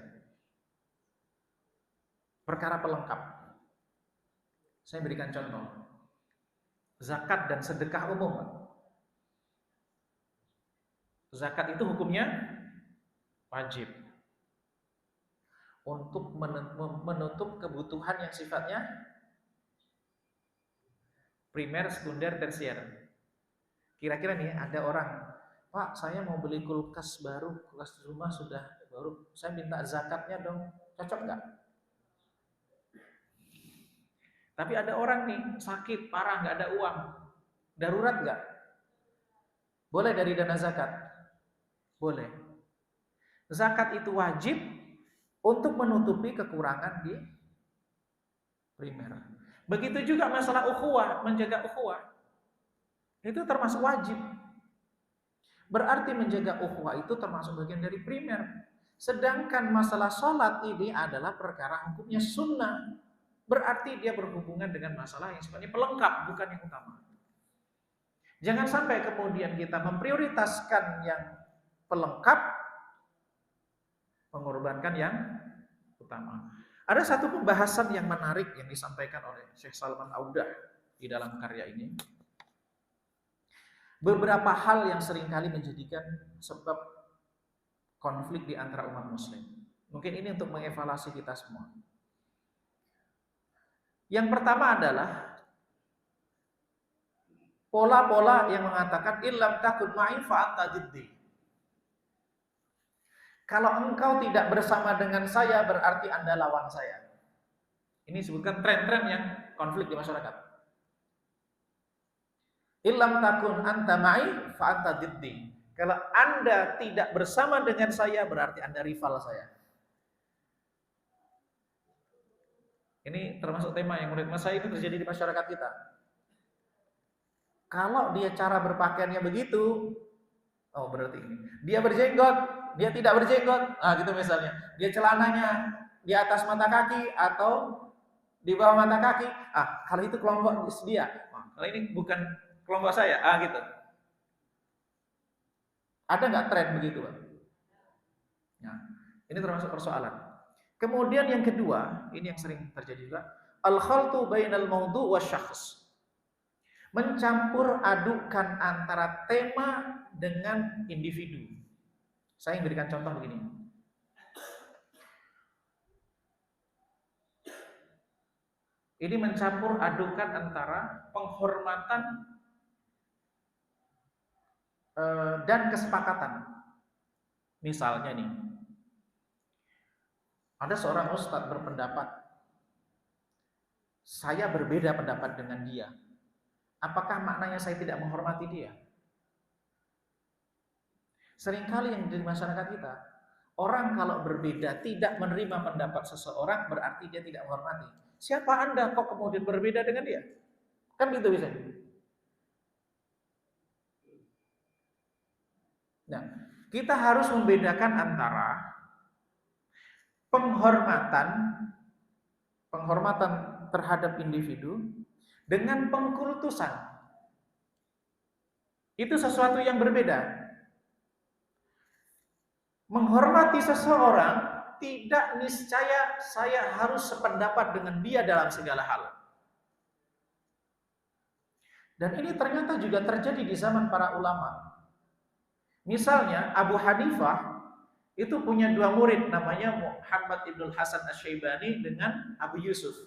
Perkara pelengkap. Saya berikan contoh. Zakat dan sedekah umum. Zakat itu hukumnya wajib. Untuk menutup kebutuhan yang sifatnya primer, sekunder, tersier. Kira-kira nih ada orang, Pak, saya mau beli kulkas baru, kulkas rumah sudah baru, saya minta zakatnya dong, cocok nggak? Tapi ada orang nih sakit parah, nggak ada uang, darurat nggak? Boleh dari dana zakat? Boleh. Zakat itu wajib untuk menutupi kekurangan di primer. Begitu juga masalah ukhuwah, menjaga ukhuwah. Itu termasuk wajib. Berarti menjaga ukhuwah itu termasuk bagian dari primer. Sedangkan masalah sholat ini adalah perkara hukumnya sunnah. Berarti dia berhubungan dengan masalah yang sifatnya pelengkap, bukan yang utama. Jangan sampai kemudian kita memprioritaskan yang pelengkap, mengorbankan yang utama. Ada satu pembahasan yang menarik yang disampaikan oleh Syekh Salman Audah di dalam karya ini. Beberapa hal yang seringkali menjadikan sebab konflik di antara umat muslim. Mungkin ini untuk mengevaluasi kita semua. Yang pertama adalah pola-pola yang mengatakan illam takun ma'i fa anta diddi. Kalau engkau tidak bersama dengan saya berarti Anda lawan saya. Ini disebutkan tren-tren yang konflik di masyarakat. Illam takun anta ma'i fa anta diddi. Kalau Anda tidak bersama dengan saya berarti Anda rival saya. Ini termasuk tema yang menurut saya itu terjadi di masyarakat kita. Kalau dia cara berpakaiannya begitu, oh berarti ini. Dia berjenggot, dia tidak berjenggot. Nah gitu misalnya. Dia celananya di atas mata kaki atau di bawah mata kaki. Ah, kalau itu kelompok dia. Oh, kalau ini bukan kelompok saya. Ah gitu. Ada nggak tren begitu, Pak? Nah, ini termasuk persoalan. Kemudian yang kedua, ini yang sering terjadi juga, al-khaltu bainal maudu' wasyakhs. Mencampur adukan antara tema dengan individu. Saya berikan contoh begini. Ini mencampur adukan antara penghormatan dan kesepakatan. Misalnya nih, ada seorang ustadz berpendapat, saya berbeda pendapat dengan dia. Apakah maknanya saya tidak menghormati dia? Seringkali yang di masyarakat kita, orang kalau berbeda tidak menerima pendapat seseorang berarti dia tidak menghormati. Siapa Anda kok kemudian berbeda dengan dia? Kan gitu bisa. Nah, kita harus membedakan antara penghormatan terhadap individu dengan pengkultusan. Itu sesuatu yang berbeda. Menghormati seseorang tidak niscaya saya harus sependapat dengan dia dalam segala hal. Dan ini ternyata juga terjadi di zaman para ulama. Misalnya Abu Hanifah itu punya dua murid, namanya Muhammad ibn Hasan Asy-Syaibani dengan Abu Yusuf.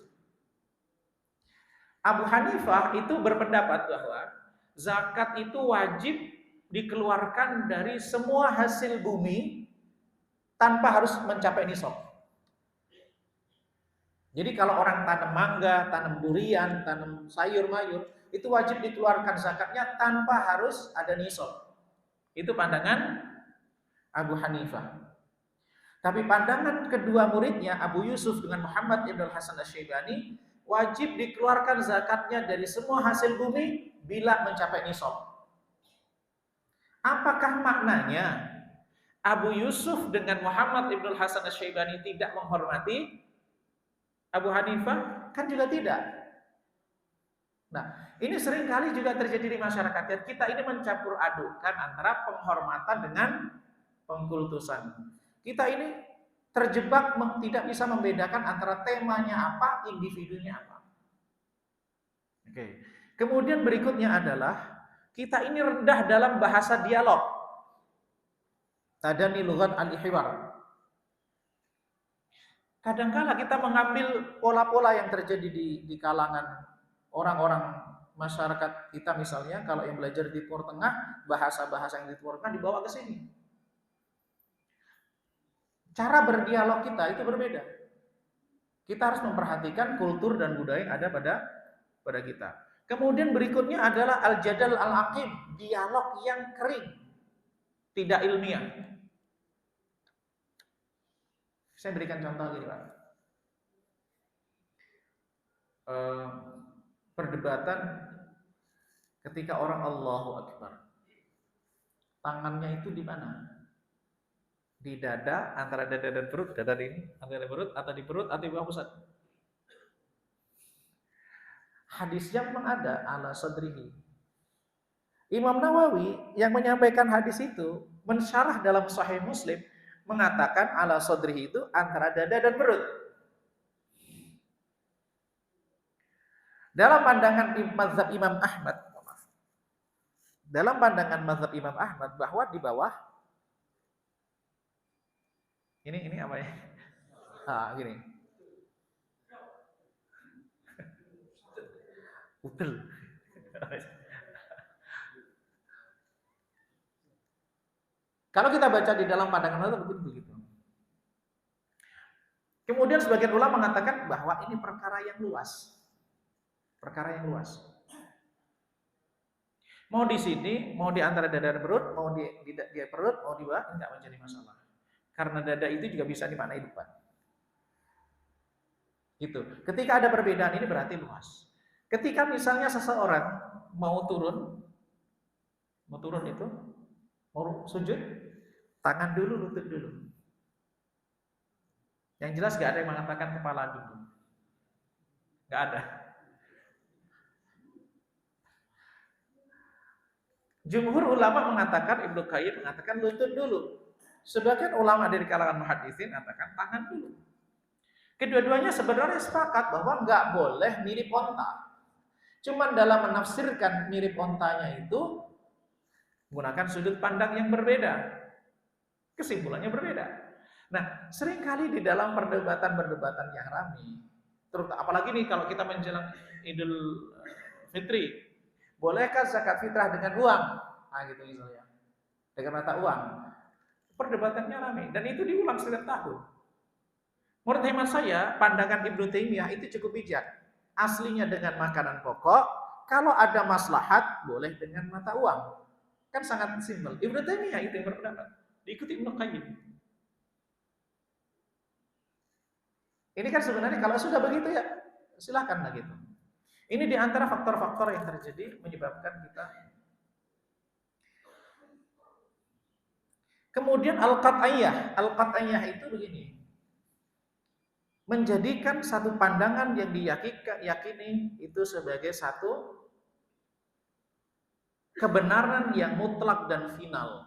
Abu Hanifah itu berpendapat bahwa zakat itu wajib dikeluarkan dari semua hasil bumi tanpa harus mencapai nisab. Jadi kalau orang tanam mangga, tanam durian, tanam sayur-mayur, itu wajib dikeluarkan zakatnya tanpa harus ada nisab. Itu pandangan Abu Hanifah. Tapi pandangan kedua muridnya, Abu Yusuf dengan Muhammad ibn Hasan Asy-Syaibani, wajib dikeluarkan zakatnya dari semua hasil bumi bila mencapai nisab. Apakah maknanya Abu Yusuf dengan Muhammad ibn Hasan Asy-Syaibani tidak menghormati Abu Hanifah? Kan juga tidak. Nah, ini seringkali juga terjadi di masyarakat. Kita ini mencampur adukan antara penghormatan dengan pengkultusan. Kita ini terjebak tidak bisa membedakan antara temanya apa, individunya apa. Oke. Kemudian berikutnya adalah kita ini rendah dalam bahasa dialog. Tadani lughat al-hiwar. Kadang-kala kita mengambil pola-pola yang terjadi di kalangan orang-orang masyarakat kita, misalnya kalau yang belajar di Timur Tengah, bahasa-bahasa yang dituturkan dibawa ke sini. Cara berdialog kita itu berbeda. Kita harus memperhatikan kultur dan budaya yang ada pada kita. Kemudian berikutnya adalah al-jadal al-aqim, dialog yang kering, tidak ilmiah. Saya berikan contoh gini, Pak. Perdebatan ketika orang Allahu Akbar. Tangannya itu di mana? Di dada, antara dada dan perut, dada ini, antara perut atau di perut atau di bawah pusat. Hadisnya memang ada ala sadrihi. Imam Nawawi yang menyampaikan hadis itu mensyarah dalam Sahih Muslim mengatakan ala sadrihi itu antara dada dan perut. Dalam pandangan mazhab Imam Ahmad, bahwa di bawah ini apa ya? Gini. Betul. Kalau kita baca di dalam pandangan mazhab begitu. Kemudian sebagian ulama mengatakan bahwa ini perkara yang luas. Mau di sini, mau di antara dada dan perut, mau di perut, mau di bawah, enggak menjadi masalah. Karena dada itu juga bisa dimaknai depan. Gitu. Ketika ada perbedaan ini berarti luas. Ketika misalnya seseorang mau turun itu, mau sujud, tangan dulu, lutut dulu. Yang jelas gak ada yang mengatakan kepala dulu. Gak ada. Jumhur ulama mengatakan, Ibnu Qayyim mengatakan lutut dulu. Sebagian ulama dari kalangan muhaddisin mengatakan tangan dulu. Kedua-duanya sebenarnya sepakat bahwa nggak boleh mirip onta. Cuman dalam menafsirkan mirip ontanya itu menggunakan sudut pandang yang berbeda. Kesimpulannya berbeda. Nah, seringkali di dalam perdebatan yang ramai, terutama apalagi nih kalau kita menjelang Idul Fitri, bolehkah zakat fitrah dengan uang? Nah, gitu misalnya. Dengan mata uang. Perdebatannya ramai dan itu diulang setiap tahun. Menurut hemat saya, pandangan Ibnu Taimiyah itu cukup bijak. Aslinya dengan makanan pokok, kalau ada maslahat boleh dengan mata uang. Kan sangat simpel. Ibnu Taimiyah itu yang berpendapat. Diikuti Ibnu Qayyim. Ini kan sebenarnya kalau sudah begitu ya silakan lah gitu. Ini di antara faktor-faktor yang terjadi menyebabkan kita. Kemudian al-qat'iyah itu begini. Menjadikan satu pandangan yang diyakini itu sebagai satu kebenaran yang mutlak dan final.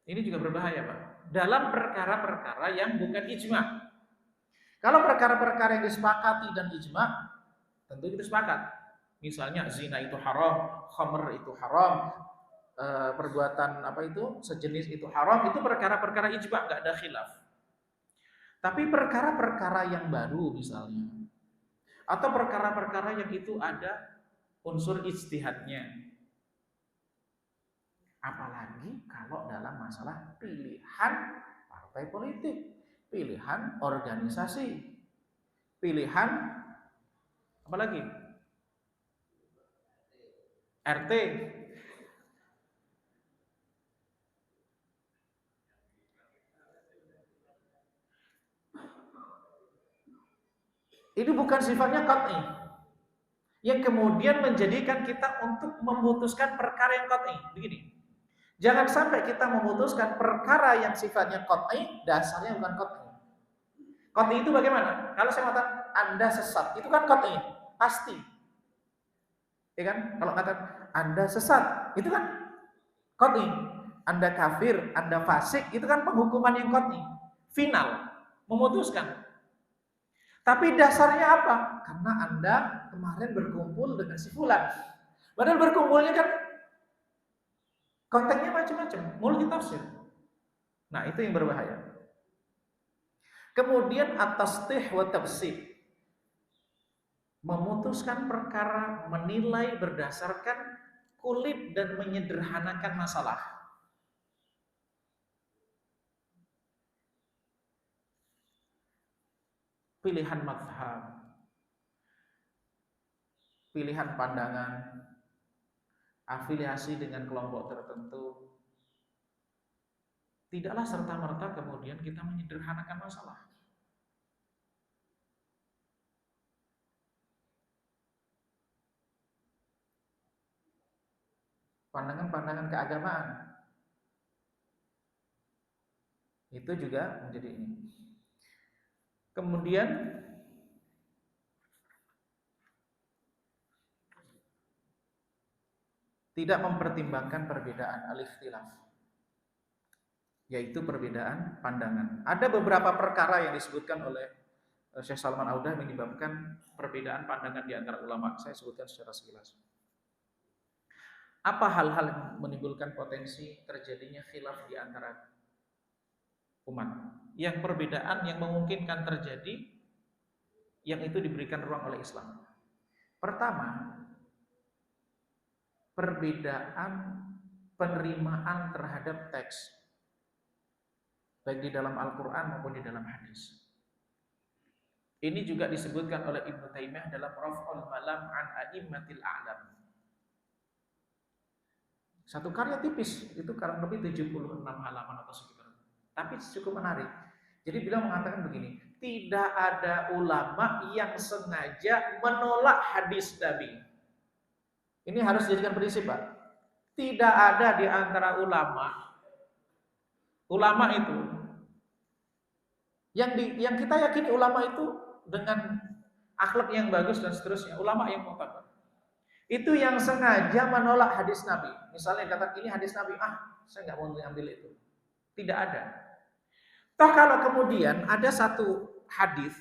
Ini juga berbahaya, Pak. Dalam perkara-perkara yang bukan ijma'. Kalau perkara-perkara yang disepakati dan ijma', tentu kita sepakat. Misalnya zina itu haram, khamr itu haram, perbuatan sejenis itu haram, itu perkara-perkara ijma', enggak ada khilaf. Tapi perkara-perkara yang baru misalnya, atau perkara-perkara yang itu ada unsur ijtihadnya. Apalagi kalau dalam masalah pilihan partai politik, pilihan organisasi, pilihan apalagi RT. Ini bukan sifatnya qat'i, yang kemudian menjadikan kita untuk memutuskan perkara yang qat'i. Begini, jangan sampai kita memutuskan perkara yang sifatnya qat'i, dasarnya bukan qat'i. Qat'i itu bagaimana? Kalau saya mengatakan Anda sesat, itu kan qat'i, pasti. Ya kan? Kalau kata Anda sesat, itu kan qat'i. Anda kafir, Anda fasik, itu kan penghukuman yang qat'i, final, memutuskan. Tapi dasarnya apa? Karena Anda kemarin berkumpul dengan si fulan. Padahal berkumpulnya kan konteksnya macam-macam, multitafsir. Nah, itu yang berbahaya. Kemudian at-tashtih wa tafsir. Memutuskan perkara, menilai berdasarkan kulit dan menyederhanakan masalah. Pilihan mazhab, pilihan pandangan, afiliasi dengan kelompok tertentu, tidaklah serta-merta kemudian kita menyederhanakan masalah. Pandangan-pandangan keagamaan itu juga menjadi ini. Kemudian tidak mempertimbangkan perbedaan al-ikhtilaf, yaitu perbedaan pandangan. Ada beberapa perkara yang disebutkan oleh Syekh Salman Audah menyebabkan perbedaan pandangan di antara ulama. Saya sebutkan secara sekilas. Apa hal-hal yang menimbulkan potensi terjadinya khilaf di antara umat? Yang perbedaan yang memungkinkan terjadi, yang itu diberikan ruang oleh Islam. Pertama, perbedaan penerimaan terhadap teks, baik di dalam Al-Quran maupun di dalam hadis. Ini juga disebutkan oleh Ibnu Taimiyah dalam Raf'ul Malam an A'immatil A'lam. Satu karya tipis, itu kurang lebih 76 halaman atau sekitar. Tapi cukup menarik. Jadi beliau mengatakan begini, tidak ada ulama yang sengaja menolak hadis Nabi. Ini harus dijadikan prinsip, Pak. Tidak ada di antara ulama itu yang kita yakini ulama itu dengan akhlak yang bagus dan seterusnya, ulama yang mu'tabar. Itu yang sengaja menolak hadis Nabi. Misalnya kata ini hadis Nabi, saya nggak mau ambil itu. Tidak ada. Toh kalau kemudian ada satu hadis,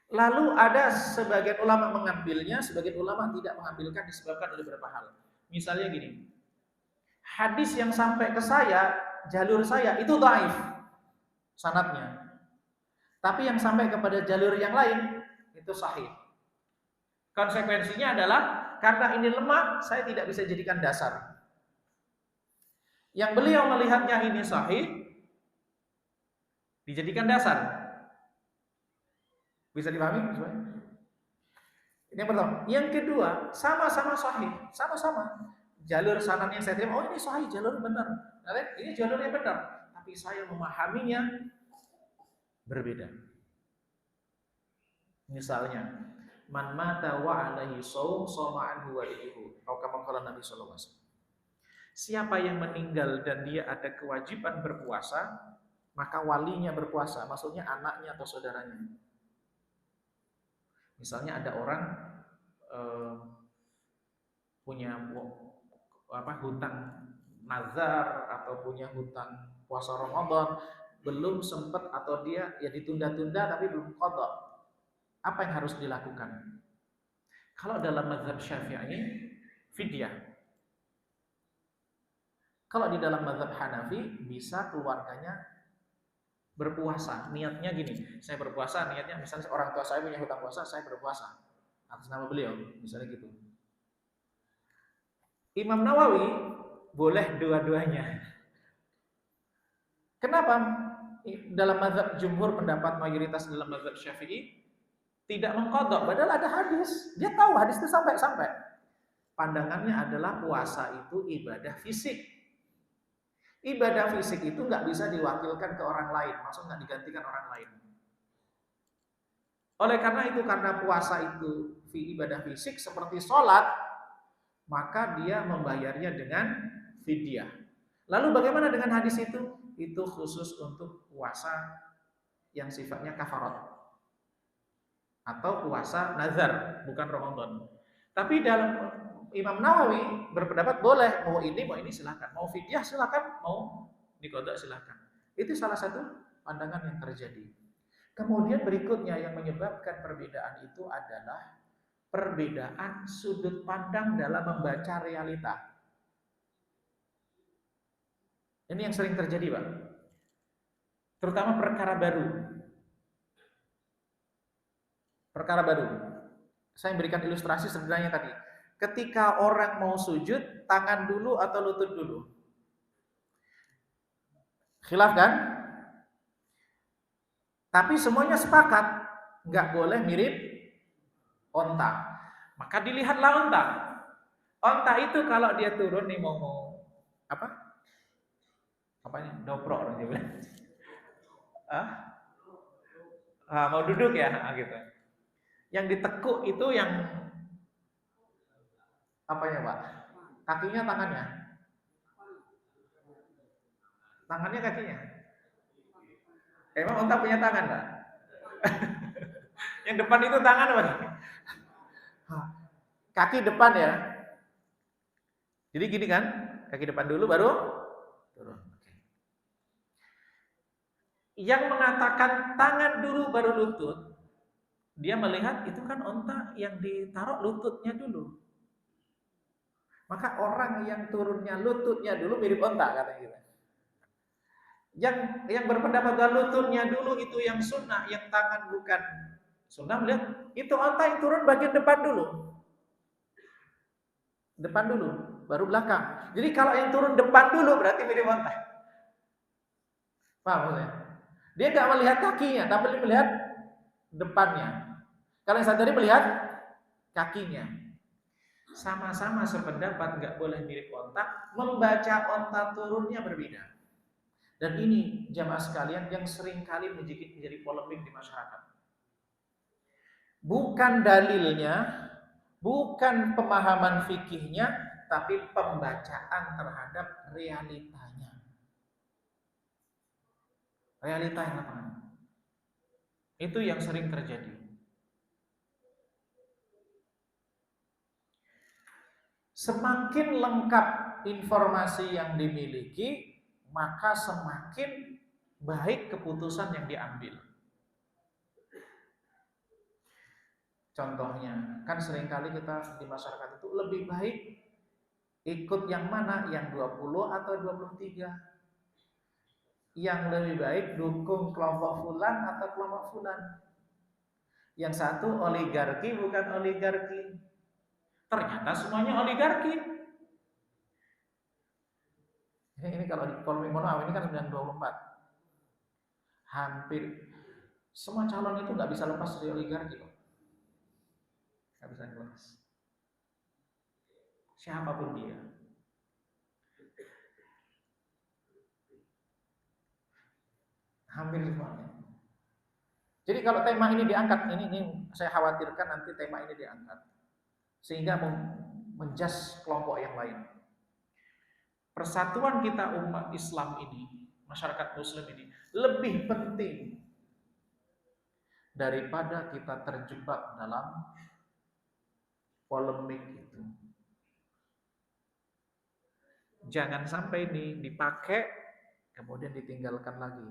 lalu ada sebagian ulama mengambilnya, sebagian ulama tidak mengambilkan disebabkan oleh beberapa hal. Misalnya gini, hadis yang sampai ke saya, jalur saya itu dhaif sanadnya. Tapi yang sampai kepada jalur yang lain itu sahih. Konsekuensinya adalah karena ini lemah, saya tidak bisa jadikan dasar. Yang beliau melihatnya ini sahih, dijadikan dasar. Bisa dipahami? Ini yang pertama. Yang kedua, sama-sama sahih, sama-sama. Jalur sanadnya saya terima, ini sahih, jalur benar. Ini jalurnya benar, tapi saya memahaminya berbeda. Misalnya, man mata wa alaihi shaum shoma anhu waliyuhu atau kama qala Nabi sallallahu alaihi wasallam. Siapa yang meninggal dan dia ada kewajiban berpuasa, maka walinya berpuasa, maksudnya anaknya atau saudaranya. Misalnya ada orang punya hutang nazar atau punya hutang puasa Ramadan, belum sempat atau dia ya ditunda-tunda tapi belum qada. Apa yang harus dilakukan? Kalau dalam mazhab Syafi'i, fidyah. Kalau di dalam mazhab Hanafi, bisa keluarganya berpuasa. Niatnya gini, saya berpuasa, niatnya misalnya orang tua saya punya hutang puasa, saya berpuasa atas nama beliau, misalnya gitu. Imam Nawawi boleh dua-duanya. Kenapa? Dalam mazhab jumhur, pendapat mayoritas dalam mazhab Syafi'i, tidak mengqadha, padahal ada hadis. Dia tahu hadis itu sampai. Pandangannya adalah puasa itu ibadah fisik. Ibadah fisik itu nggak bisa diwakilkan ke orang lain, maksudnya nggak digantikan orang lain. Oleh karena itu, karena puasa itu ibadah fisik seperti sholat, maka dia membayarnya dengan fidyah. Lalu bagaimana dengan hadis itu? Itu khusus untuk puasa yang sifatnya kafarat atau puasa nazar, bukan Ramadan. Tapi dalam Imam Nawawi berpendapat boleh, mau ini silakan, mau fidyah silakan, mau diqadha silakan. Itu salah satu pandangan yang terjadi. Kemudian berikutnya yang menyebabkan perbedaan itu adalah perbedaan sudut pandang dalam membaca realita. Ini yang sering terjadi, Pak. Terutama perkara baru. Saya berikan ilustrasi sederhananya tadi. Ketika orang mau sujud, tangan dulu atau lutut dulu? Khilaf kan? Tapi semuanya sepakat, nggak boleh mirip onta. Maka dilihatlah onta. Onta itu kalau dia turun nih mau apa? Apanya? Dobrok orang dia bilang. Mau duduk ya, gitu. Yang ditekuk itu yang apanya, Pak? Kakinya, tangannya? Tangannya, kakinya? Emang onta punya tangan, Pak? Yang depan itu tangan apa? Kaki depan ya. Jadi gini kan, kaki depan dulu baru turun. Yang mengatakan tangan dulu baru lutut, dia melihat itu kan onta yang ditaruh lututnya dulu. Maka orang yang turunnya lututnya dulu mirip onta katanya gitu. Yang berpendapat bahwa lututnya dulu itu yang sunnah, yang tangan bukan sunnah, melihat itu onta yang turun bagian depan dulu. Depan dulu, baru belakang. Jadi kalau yang turun depan dulu berarti mirip onta. Paham maksudnya? Dia nggak melihat kakinya, tapi melihat depannya. Kalau yang satu tadi melihat kakinya. Sama-sama sependapat nggak boleh mirip onta, membaca onta turunnya berbeda. Dan ini jamaah sekalian yang sering kali menjadi polemik di masyarakat. Bukan dalilnya, bukan pemahaman fikihnya, tapi pembacaan terhadap realitanya. Realita yang lapangan. Itu yang sering terjadi. Semakin lengkap informasi yang dimiliki, maka semakin baik keputusan yang diambil. Contohnya, kan seringkali kita di masyarakat itu lebih baik ikut yang mana? Yang 20 atau 23? Yang lebih baik dukung kelompok fulan atau kelompok fulan? Yang satu oligarki bukan oligarki. Ternyata semuanya oligarki. Ini kalau di polemik mono ini kan 924. Hampir semua calon itu nggak bisa lepas dari oligarki kok. Nggak bisa lepas. Siapapun dia. Hampir semuanya. Jadi kalau tema ini diangkat, ini saya khawatirkan nanti tema ini diangkat. Sehingga menjas kelompok yang lain. Persatuan kita umat Islam ini, masyarakat muslim ini, lebih penting daripada kita terjebak dalam polemik itu. Jangan sampai ini dipakai, kemudian ditinggalkan lagi.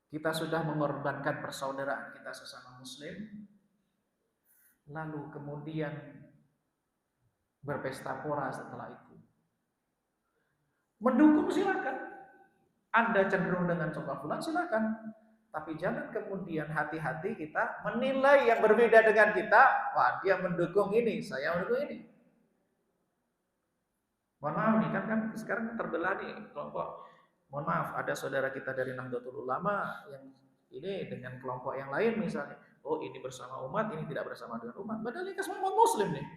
Kita sudah mengorbankan persaudaraan kita sesama muslim, lalu kemudian berpesta pora setelah itu. Mendukung silakan. Anda cenderung dengan contoh fulan silakan. Tapi jangan kemudian hati-hati kita menilai yang berbeda dengan kita. Wah, dia mendukung ini, saya mendukung ini. Mohon maaf nih, kan sekarang terbelah nih kelompok. Mohon maaf, ada saudara kita dari Nahdlatul Ulama yang ini dengan kelompok yang lain misalnya. Oh, ini bersama umat, ini tidak bersama dengan umat. Padahal ini semua umat muslim nih.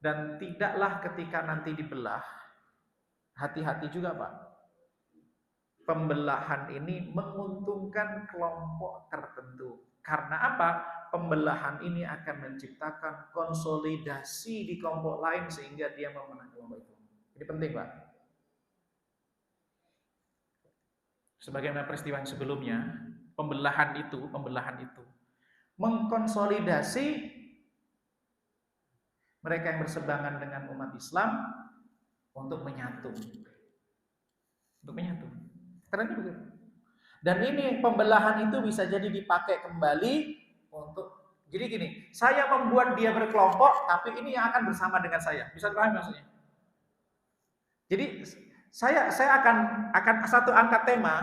Dan tidaklah ketika nanti dibelah, hati-hati juga Pak. Pembelahan ini menguntungkan kelompok tertentu. Karena apa? Pembelahan ini akan menciptakan konsolidasi di kelompok lain sehingga dia memenangkan kelompok itu. Ini penting Pak. Sebagaimana peristiwa yang sebelumnya, pembelahan itu mengkonsolidasi mereka yang bersebangan dengan umat Islam untuk menyatu. Untuk menyatu. Karena begitu. Dan ini pembelahan itu bisa jadi dipakai kembali untuk, jadi gini, saya membuat dia berkelompok, tapi ini yang akan bersama dengan saya. Bisa dipahami maksudnya? Jadi saya akan satu angkat tema,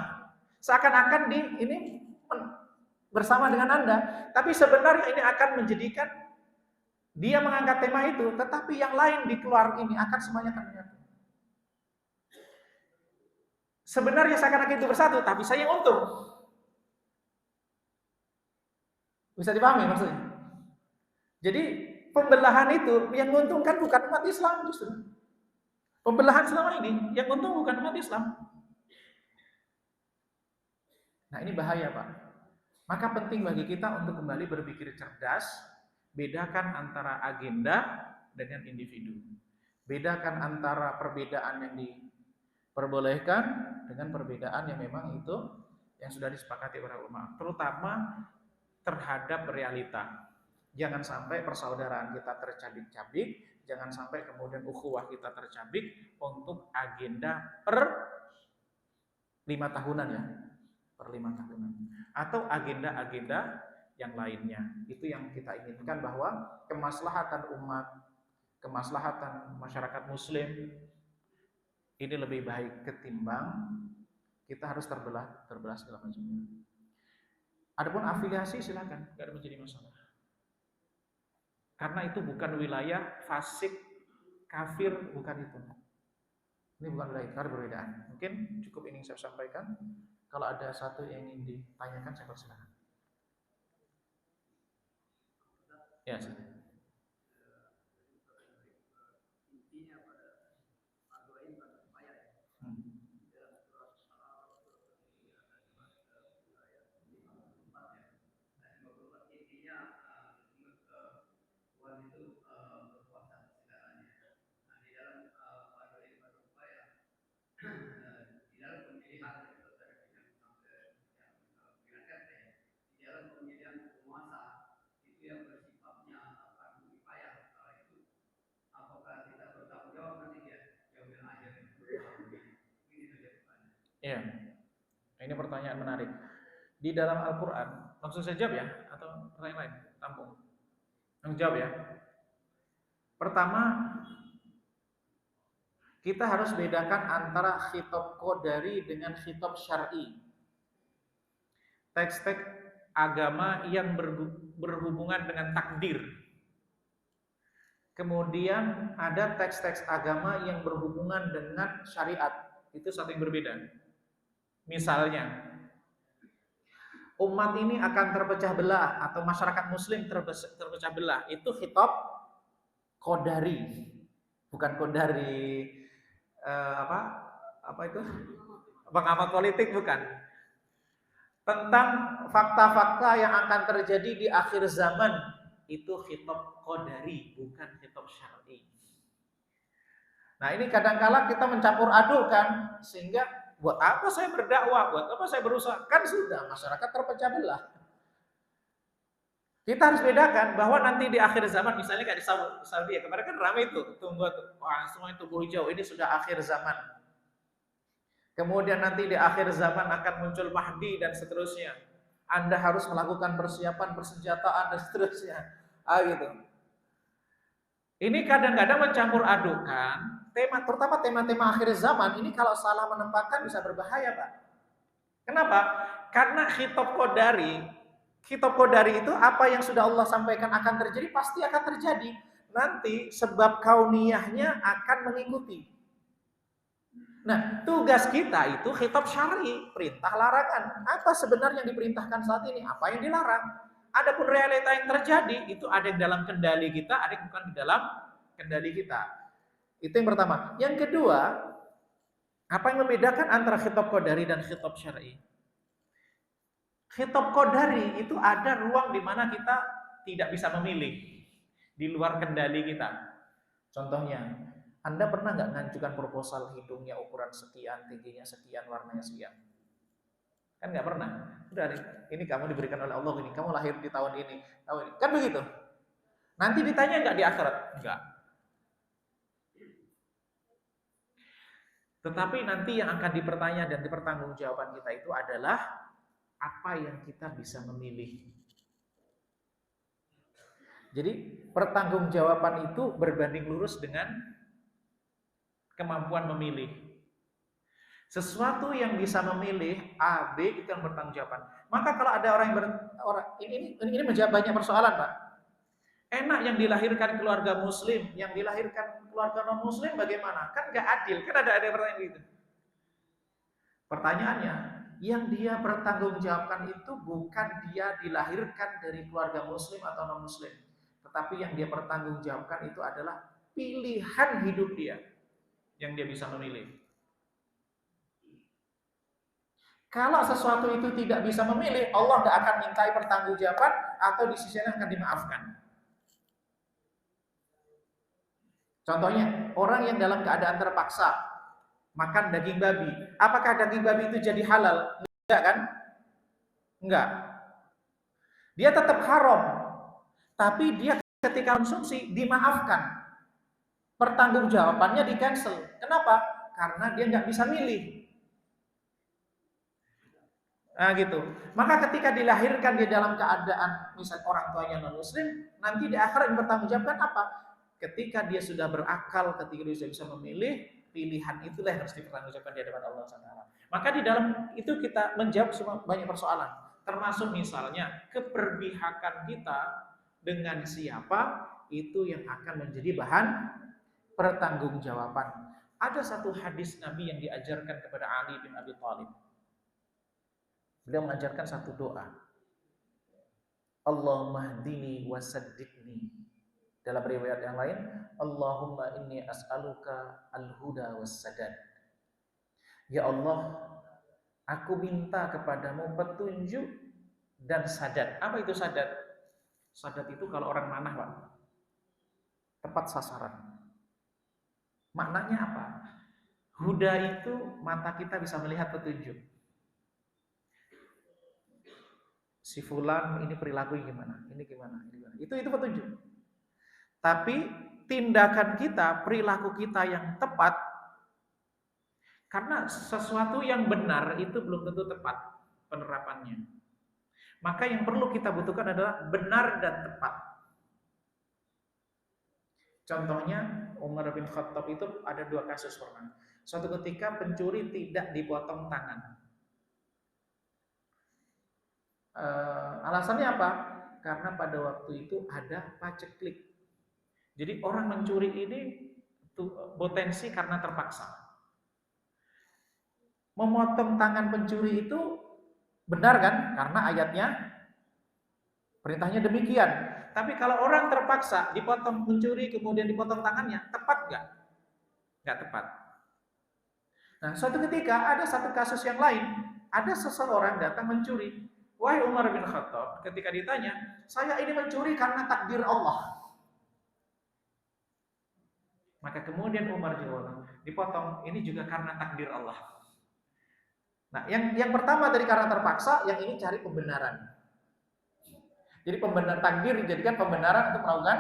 seakan-akan ini bersama dengan Anda, tapi sebenarnya ini akan menjadikan dia mengangkat tema itu, tetapi yang lain di keluar ini akan semuanya akan menyatu. Sebenarnya seakan-akan itu bersatu, tapi saya yang untung. Bisa dipahami maksudnya? Jadi pembelahan itu yang menguntungkan bukan umat Islam justru. Pembelahan selama ini yang untung bukan umat Islam. Nah ini bahaya Pak. Maka penting bagi kita untuk kembali berpikir cerdas, bedakan antara agenda dengan individu. Bedakan antara perbedaan yang diperbolehkan dengan perbedaan yang memang itu yang sudah disepakati para ulama, terutama terhadap realita. Jangan sampai persaudaraan kita tercabik-cabik, Jangan sampai kemudian ukhuwah kita tercabik untuk agenda per 5 tahunan ya. Per 5 tahunan. Atau agenda-agenda yang lainnya. Itu yang kita inginkan, bahwa kemaslahatan umat, kemaslahatan masyarakat muslim ini lebih baik ketimbang kita harus terbelah segala macamnya. Adapun afiliasi silakan, tidak ada menjadi masalah. Karena itu bukan wilayah fasik, kafir, bukan itu. Ini bukan wilayah, itu ada perbedaan. Mungkin cukup ini saya sampaikan. Kalau ada satu yang ingin ditanyakan, saya persilakan. Ya, silakan. Ya, ini pertanyaan menarik. Di dalam Al-Quran, langsung saya jawab ya, atau pertanyaan lain? Tampung. Langsung jawab ya. Pertama, kita harus bedakan antara khitab qadari dengan khitab syar'i. Teks-teks agama yang berhubungan dengan takdir. Kemudian ada teks-teks agama yang berhubungan dengan syariat. Itu satu yang berbeda. Misalnya, umat ini akan terpecah belah atau masyarakat muslim terpecah belah. Itu khitab qadari. Bukan qadari apa itu? Pengamat politik, bukan. Tentang fakta-fakta yang akan terjadi di akhir zaman, itu khitab qadari, bukan khitab syar'i. Nah, ini kadang-kala kita mencampur adukan, sehingga buat apa saya berdakwah, buat apa saya berusaha, kan sudah masyarakat terpecah belah. Kita harus bedakan bahwa nanti di akhir zaman, misalnya kayak di Saudi ya, kemarin kan ramai itu, tunggu wah, semua itu hijau, ini sudah akhir zaman. Kemudian nanti di akhir zaman akan muncul Mahdi dan seterusnya. Anda harus melakukan persiapan persenjataan dan seterusnya. Gitu. Ini kadang-kadang mencampur adukan tema, terutama tema-tema akhir zaman ini kalau salah menempatkan bisa berbahaya, Pak. Kenapa? Karena khitab qadari itu apa yang sudah Allah sampaikan akan terjadi pasti akan terjadi. Nanti sebab kauniyahnya akan mengikuti. Nah, tugas kita itu khitab syar'i, perintah larangan. Apa sebenarnya yang diperintahkan saat ini? Apa yang dilarang? Adapun realita yang terjadi itu ada yang dalam kendali kita, ada yang bukan di dalam kendali kita. Itu yang pertama. Yang kedua, apa yang membedakan antara khitab qadari dan khitab syar'i? Khitab qadari itu ada ruang di mana kita tidak bisa memilih, di luar kendali kita. Contohnya, Anda pernah nggak mengajukan proposal hidungnya ukuran sekian, tingginya sekian, warnanya sekian? Kan nggak pernah. Udah, ini kamu diberikan oleh Allah, ini kamu lahir di tahun ini. Kan begitu. Nanti ditanya nggak di akhirat? Enggak. Tetapi nanti yang akan dipertanya dan dipertanggungjawaban kita itu adalah apa yang kita bisa memilih. Jadi pertanggungjawaban itu berbanding lurus dengan kemampuan memilih. Sesuatu yang bisa memilih A, B itu yang bertanggung-jawaban. Maka kalau ada orang yang ini menjawab banyak persoalan, Pak. Enak yang dilahirkan keluarga muslim, yang dilahirkan keluarga non muslim bagaimana? Kan nggak adil. Kan ada pertanyaan gitu. Pertanyaannya, yang dia bertanggungjawabkan itu bukan dia dilahirkan dari keluarga muslim atau non muslim, tetapi yang dia pertanggungjawabkan itu adalah pilihan hidup dia yang dia bisa memilih. Kalau sesuatu itu tidak bisa memilih, Allah tidak akan mintai pertanggungjawaban atau di sisinya akan dimaafkan. Contohnya, orang yang dalam keadaan terpaksa makan daging babi, apakah daging babi itu jadi halal? Enggak kan? Enggak. Dia tetap haram, tapi dia ketika konsumsi dimaafkan. pertanggungjawabannya di cancel. Kenapa? Karena dia nggak bisa milih. Nah gitu. Maka ketika dilahirkan di dalam keadaan misal orang tuanya non muslim, nanti di akhirat yang bertanggungjawabkan apa? Ketika dia sudah berakal, ketika dia sudah bisa memilih, pilihan itulah yang harus dipertanggungjawabkan di hadapan Allah SWT. Maka di dalam itu kita menjawab semua banyak persoalan, termasuk misalnya keberpihakan kita dengan siapa itu yang akan menjadi bahan pertanggungjawaban. Ada satu hadis Nabi yang diajarkan kepada Ali bin Abi Thalib. Beliau mengajarkan satu doa. Allahumma hdini wasaddiqni. Dalam riwayat yang lain, Allahumma inni as'aluka al-huda wassadad. Ya Allah, aku minta kepadamu petunjuk dan sadad. Apa itu sadad? Sadad itu kalau orang manah, Pak. Tepat sasaran. Maknanya apa? Huda itu mata kita bisa melihat petunjuk. Si fulan ini perilaku gimana, ini gimana, ini gimana. Itu petunjuk. Tapi tindakan kita, perilaku kita yang tepat, karena sesuatu yang benar itu belum tentu tepat penerapannya. Maka yang perlu kita butuhkan adalah benar dan tepat. Contohnya Umar bin Khattab itu ada 2 kasus pernah. Suatu ketika pencuri tidak dipotong tangan. Alasannya apa? Karena pada waktu itu ada paceklik. Jadi orang mencuri ini potensi karena terpaksa. Memotong tangan pencuri itu benar kan? Karena ayatnya perintahnya demikian. Tapi kalau orang terpaksa dipotong pencuri kemudian dipotong tangannya, tepat nggak? Nggak tepat. Nah, suatu ketika ada satu kasus yang lain, ada seseorang datang mencuri. Wahai Umar bin Khattab, ketika ditanya, saya ini mencuri karena takdir Allah. Maka kemudian Umar jawab, dipotong, ini juga karena takdir Allah. Nah, yang pertama dari karena terpaksa, yang ini cari pembenaran. Jadi pembenar takdir dijadikan pembenaran untuk melakukan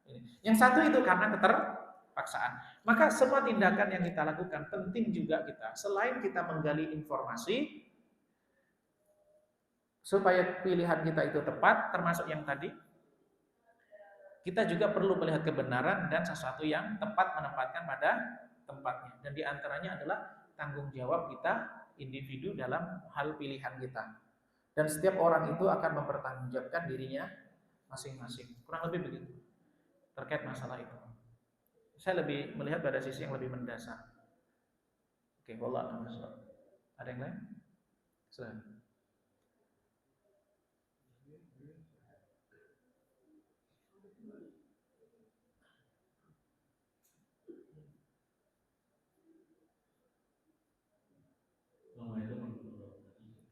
ini. Yang satu itu karena keterpaksaan. Maka semua tindakan yang kita lakukan penting juga kita, selain kita menggali informasi, supaya pilihan kita itu tepat, termasuk yang tadi, kita juga perlu melihat kebenaran dan sesuatu yang tepat menempatkan pada tempatnya. Dan diantaranya adalah tanggung jawab kita individu dalam hal pilihan kita. Dan setiap orang itu akan mempertanggungjawabkan dirinya masing-masing. Kurang lebih begitu terkait masalah itu. Saya lebih melihat pada sisi yang lebih mendasar. Oke, wallah. Ada yang lain? Silakan.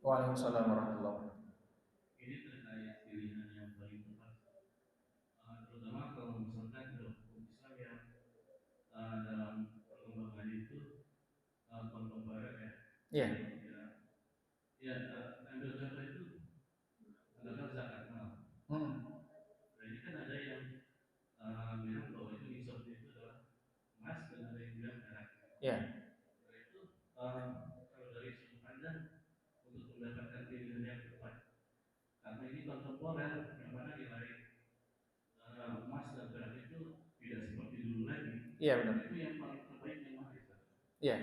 Waalaikumsalam warahmatullahi wabarakatuh. Ini terkait pilihan yang paling tepat, terutama kalau misalkan dalam hukum Islam yang dalam perkembangan itu kelompok barat ya. Iya. Ya, ambil contoh itu adalah zakat mal. Jadi kan ada yang bilang bahwa itu nisabnya itu adalah emas dan ada yang bilang perak. Iya. Nah itu kalau dari sudut pandang untuk mendapatkan pilihan yang tepat, karena ini kontemporer yang mana nilai emas dan perak itu tidak seperti dulu lagi. Iya benar. Itu yang paling terbaik yang mana? Iya.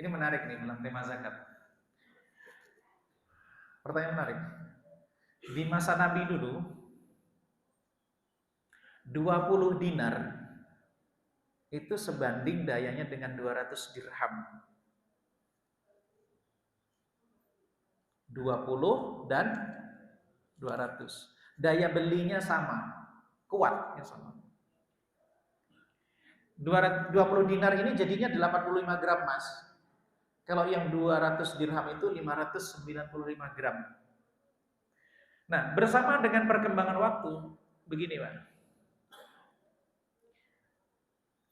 Ini menarik nih dalam tema zakat. Pertanyaan menarik. Di masa Nabi dulu 20 dinar itu sebanding dayanya dengan 200 dirham. 20 dan 200. Daya belinya sama, kuat ya sama. 20 dinar ini jadinya 85 gram emas. Kalau yang 200 dirham itu 595 gram. Nah, bersama dengan perkembangan waktu, begini Pak.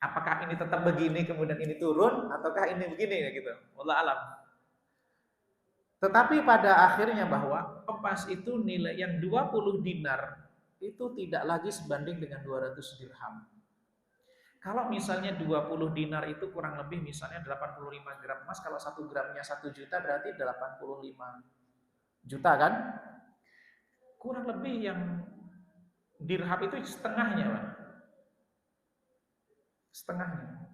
Apakah ini tetap begini kemudian ini turun ataukah ini begini gitu. Wallah alam. Tetapi pada akhirnya bahwa emas itu nilai yang 20 dinar itu tidak lagi sebanding dengan 200 dirham. Kalau misalnya 20 dinar itu kurang lebih misalnya 85 gram emas, kalau 1 gramnya 1 juta berarti 85 juta kan? Kurang lebih yang dirham itu setengahnya, Pak. Setengahnya.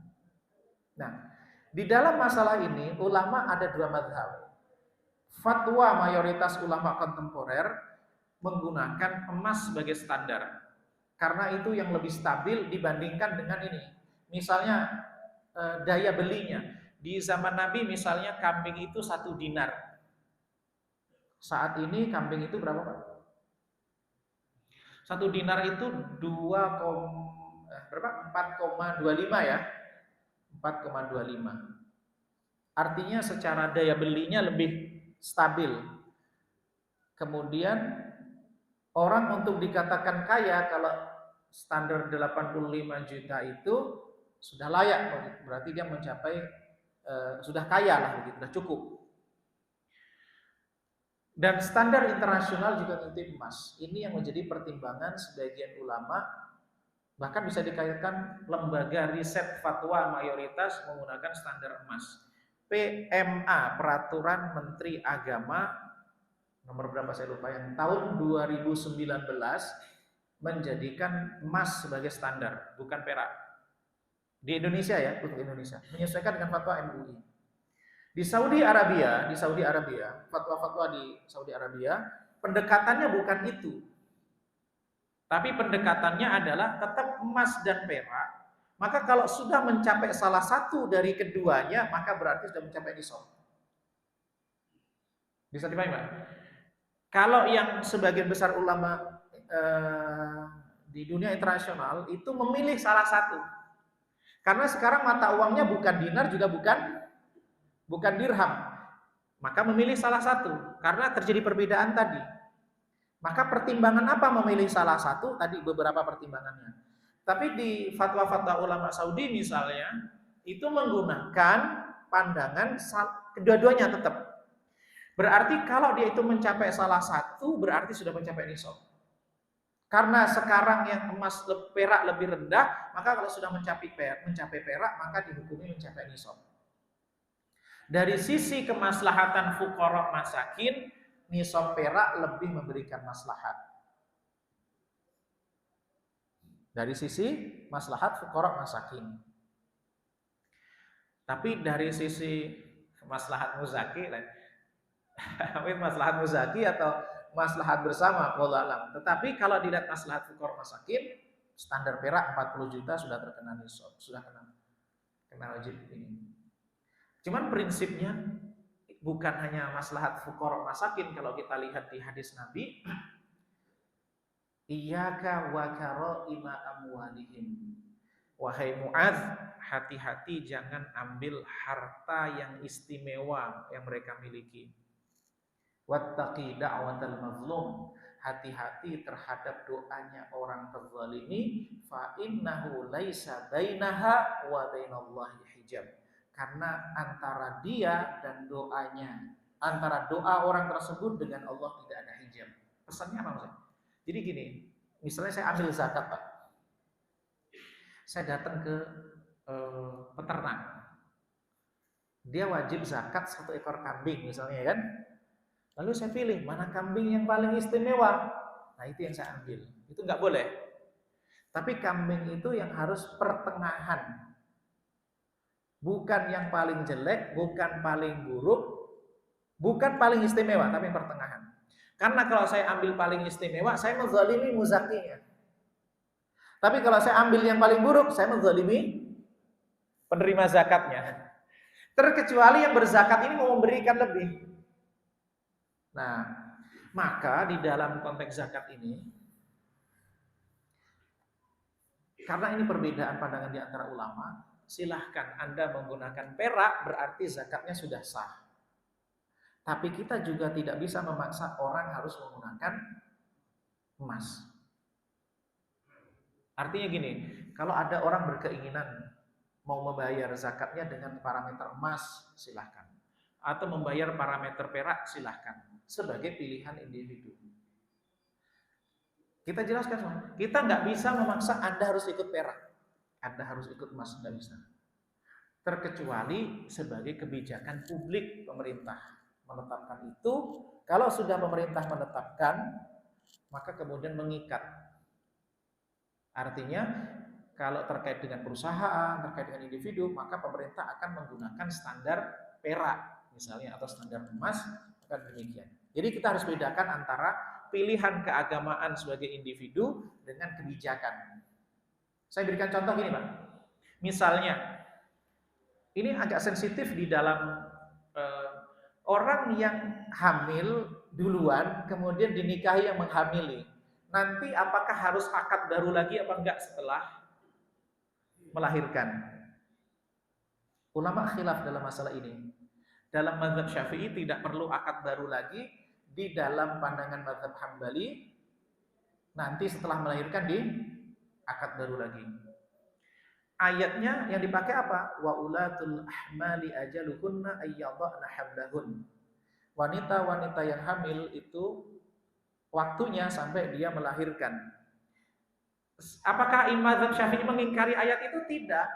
Nah, di dalam masalah ini ulama ada dua mazhab. Fatwa mayoritas ulama kontemporer menggunakan emas sebagai standar. Karena itu yang lebih stabil dibandingkan dengan ini. Misalnya daya belinya. Di zaman Nabi misalnya kambing itu 1 dinar. Saat ini kambing itu berapa, Pak? 1 dinar itu 4,25 ya. 4,25. Artinya secara daya belinya lebih stabil. Kemudian orang untuk dikatakan kaya kalau standar 85 juta itu sudah layak, berarti dia mencapai sudah kaya lah begitu, sudah cukup. Dan standar internasional juga ngintip emas. Ini yang menjadi pertimbangan sebagian ulama, bahkan bisa dikaitkan lembaga riset fatwa mayoritas menggunakan standar emas. PMA, Peraturan Menteri Agama nomor berapa saya lupa, yang tahun 2019 menjadikan emas sebagai standar, bukan perak. Di Indonesia ya, untuk Indonesia, menyesuaikan dengan fatwa MUI. Di Saudi Arabia, fatwa-fatwa di Saudi Arabia, pendekatannya bukan itu. Tapi pendekatannya adalah tetap emas dan perak. Maka kalau sudah mencapai salah satu dari keduanya, maka berarti sudah mencapai nisab. Bisa dipahami, Pak? Kalau yang sebagian besar ulama di dunia internasional itu memilih salah satu. Karena sekarang mata uangnya bukan dinar juga bukan dirham. Maka memilih salah satu karena terjadi perbedaan tadi. Maka pertimbangan apa memilih salah satu? Tadi beberapa pertimbangannya. Tapi di fatwa-fatwa ulama Saudi misalnya itu menggunakan pandangan kedua-duanya tetap. Berarti kalau dia itu mencapai salah satu berarti sudah mencapai nisab. Karena sekarang yang emas perak lebih rendah, maka kalau sudah mencapai perak maka dihukumi mencapai nisab. Dari sisi kemaslahatan fuqara masakin, nisab perak lebih memberikan maslahat. Dari sisi maslahat fuqara masakin. Tapi dari sisi maslahat muzaki, maslahat muzaki atau maslahat bersama, wallahu alam. Tetapi kalau dilihat maslahat fuqara masakin, standar perak 40 juta sudah terkena nisab, sudah kena wajib ini. Cuman prinsipnya bukan hanya maslahat fuqara masakin. Kalau kita lihat di hadis Nabi, iyyaka wa karaima amwalihim. Wahai Muadz, hati-hati jangan ambil harta yang istimewa yang mereka miliki. Wattaqi da'watal mazlum. Hati-hati terhadap doanya orang terzalimi, fa innahu laisa bainaha wa bainallahi hijab. Karena antara dia dan doanya, antara doa orang tersebut dengan Allah tidak ada hijab. Pesannya apa maksudnya? Jadi gini, misalnya saya ambil zakat, Pak. Saya datang ke peternak. Dia wajib zakat 1 ekor kambing misalnya kan. Lalu saya pilih mana kambing yang paling istimewa. Nah itu yang saya ambil. Itu nggak boleh. Tapi kambing itu yang harus pertengahan. Bukan yang paling jelek, bukan paling buruk, bukan paling istimewa, tapi yang pertengahan. Karena kalau saya ambil paling istimewa, saya menzalimi muzakinya. Tapi kalau saya ambil yang paling buruk, saya menzalimi penerima zakatnya. Terkecuali yang berzakat ini mau memberikan lebih. Nah, maka di dalam konteks zakat ini, karena ini perbedaan pandangan di antara ulama, silahkan Anda menggunakan perak berarti zakatnya sudah sah. Tapi kita juga tidak bisa memaksa orang harus menggunakan emas. Artinya gini, kalau ada orang berkeinginan mau membayar zakatnya dengan parameter emas, silahkan. Atau membayar parameter perak, silahkan. Sebagai pilihan individu. Kita jelaskan semua. Kita nggak bisa memaksa Anda harus ikut perak. Anda harus ikut emas, nggak bisa. Terkecuali sebagai kebijakan publik pemerintah menetapkan itu. Kalau sudah pemerintah menetapkan, maka kemudian mengikat. Artinya kalau terkait dengan perusahaan, terkait dengan individu, maka pemerintah akan menggunakan standar perak misalnya atau standar emas, akan demikian. Jadi kita harus bedakan antara pilihan keagamaan sebagai individu dengan kebijakan. Saya berikan contoh gini, Pak. Misalnya, ini agak sensitif di dalam orang yang hamil duluan, kemudian dinikahi yang menghamili. Nanti apakah harus akad baru lagi apa enggak setelah melahirkan? Ulama khilaf dalam masalah ini. Dalam mazhab Syafi'i tidak perlu akad baru lagi. Di dalam pandangan mazhab Hambali, nanti setelah melahirkan di akad baru lagi. Ayatnya yang dipakai apa? Wa ulatul ahmali ajaluhunna ayyadhna hamlahun. Wanita-wanita yang hamil itu waktunya sampai dia melahirkan. Apakah mazhab Syafi'i mengingkari ayat itu? Tidak.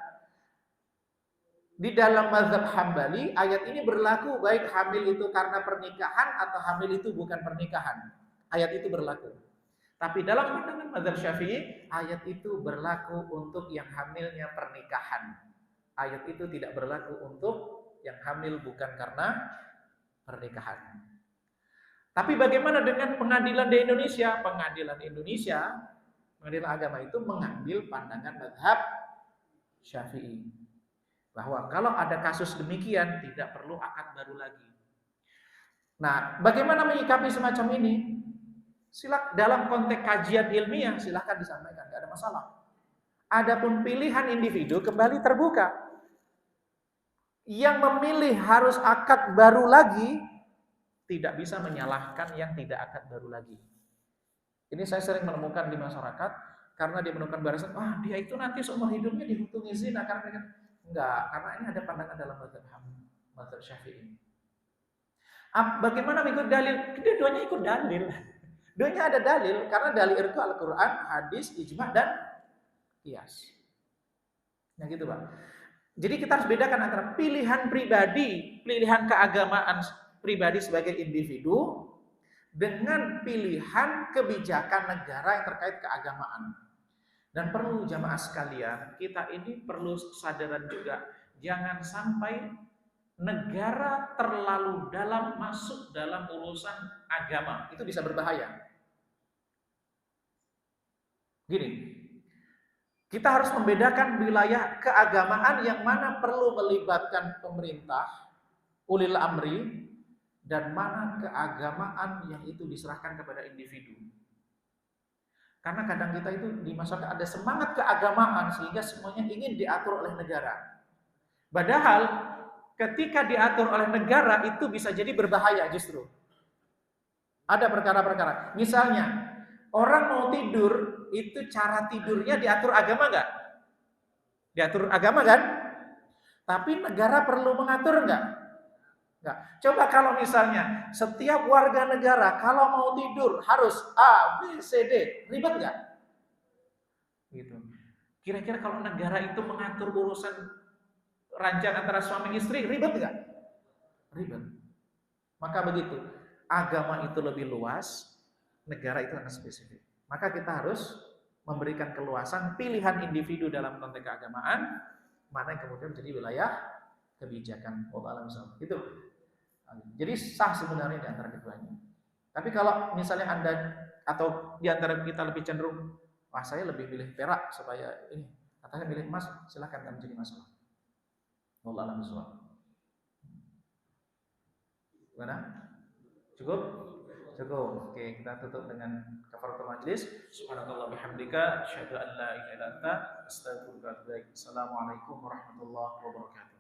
Di dalam mazhab Hambali, ayat ini berlaku baik hamil itu karena pernikahan atau hamil itu bukan pernikahan. Ayat itu berlaku. Tapi dalam pandangan mazhab Syafi'i, ayat itu berlaku untuk yang hamilnya pernikahan. Ayat itu tidak berlaku untuk yang hamil bukan karena pernikahan. Tapi bagaimana dengan pengadilan di Indonesia? Pengadilan agama itu mengambil pandangan mazhab Syafi'i. Bahwa kalau ada kasus demikian tidak perlu akad baru lagi. Nah, bagaimana menyikapi semacam ini? Dalam konteks kajian ilmiah silahkan disampaikan, tidak ada masalah. Adapun pilihan individu kembali terbuka. Yang memilih harus akad baru lagi tidak bisa menyalahkan yang tidak akad baru lagi. Ini saya sering menemukan di masyarakat karena dia menemukan barisan, dia itu nanti seumur hidupnya dihukumi zina karena enggak, karena ini ada pandangan dalam mazhab Syafi'i. Bagaimana mengikut dalil? Keduanya ikut dalil. Duanya ada dalil karena dalil itu Al-Qur'an, hadis, ijma dan qiyas. Nah gitu, Pak. Jadi kita harus bedakan antara pilihan pribadi, pilihan keagamaan pribadi sebagai individu dengan pilihan kebijakan negara yang terkait keagamaan. Dan perlu jamaah sekalian, kita ini perlu kesadaran juga, jangan sampai negara terlalu dalam masuk dalam urusan agama, itu bisa berbahaya. Gini, kita harus membedakan wilayah keagamaan yang mana perlu melibatkan pemerintah, ulil amri, dan mana keagamaan yang itu diserahkan kepada individu. Karena kadang kita itu di masyarakat ada semangat keagamaan sehingga semuanya ingin diatur oleh negara. Padahal ketika diatur oleh negara itu bisa jadi berbahaya justru. Ada perkara-perkara. Misalnya orang mau tidur itu cara tidurnya diatur agama nggak? Diatur agama kan? Tapi negara perlu mengatur nggak? Nggak. Coba kalau misalnya setiap warga negara kalau mau tidur harus A, B, C, D, ribet nggak? Gitu. Kira-kira kalau negara itu mengatur urusan ranjang antara suami istri, ribet nggak? Ribet. Maka begitu, agama itu lebih luas, negara itu akan spesifik. Maka kita harus memberikan keluasan pilihan individu dalam konteks keagamaan, mana yang kemudian menjadi wilayah kebijakan. Itu. Jadi sah sebenarnya di antara keduanya. Tapi kalau misalnya Anda atau di antara kita lebih cenderung, saya lebih pilih perak supaya ini, katanya pilih emas, silakan, tidak menjadi masalah. Wallahu a'lam bishawab. Gimana? Cukup? Cukup. Oke, kita tutup dengan kafaratul majlis. Subhanakallah bihamdika, asyhadu an la ilaha illa anta, astaghfiruka wa atubu ilaik. Assalamualaikum warahmatullahi wabarakatuh.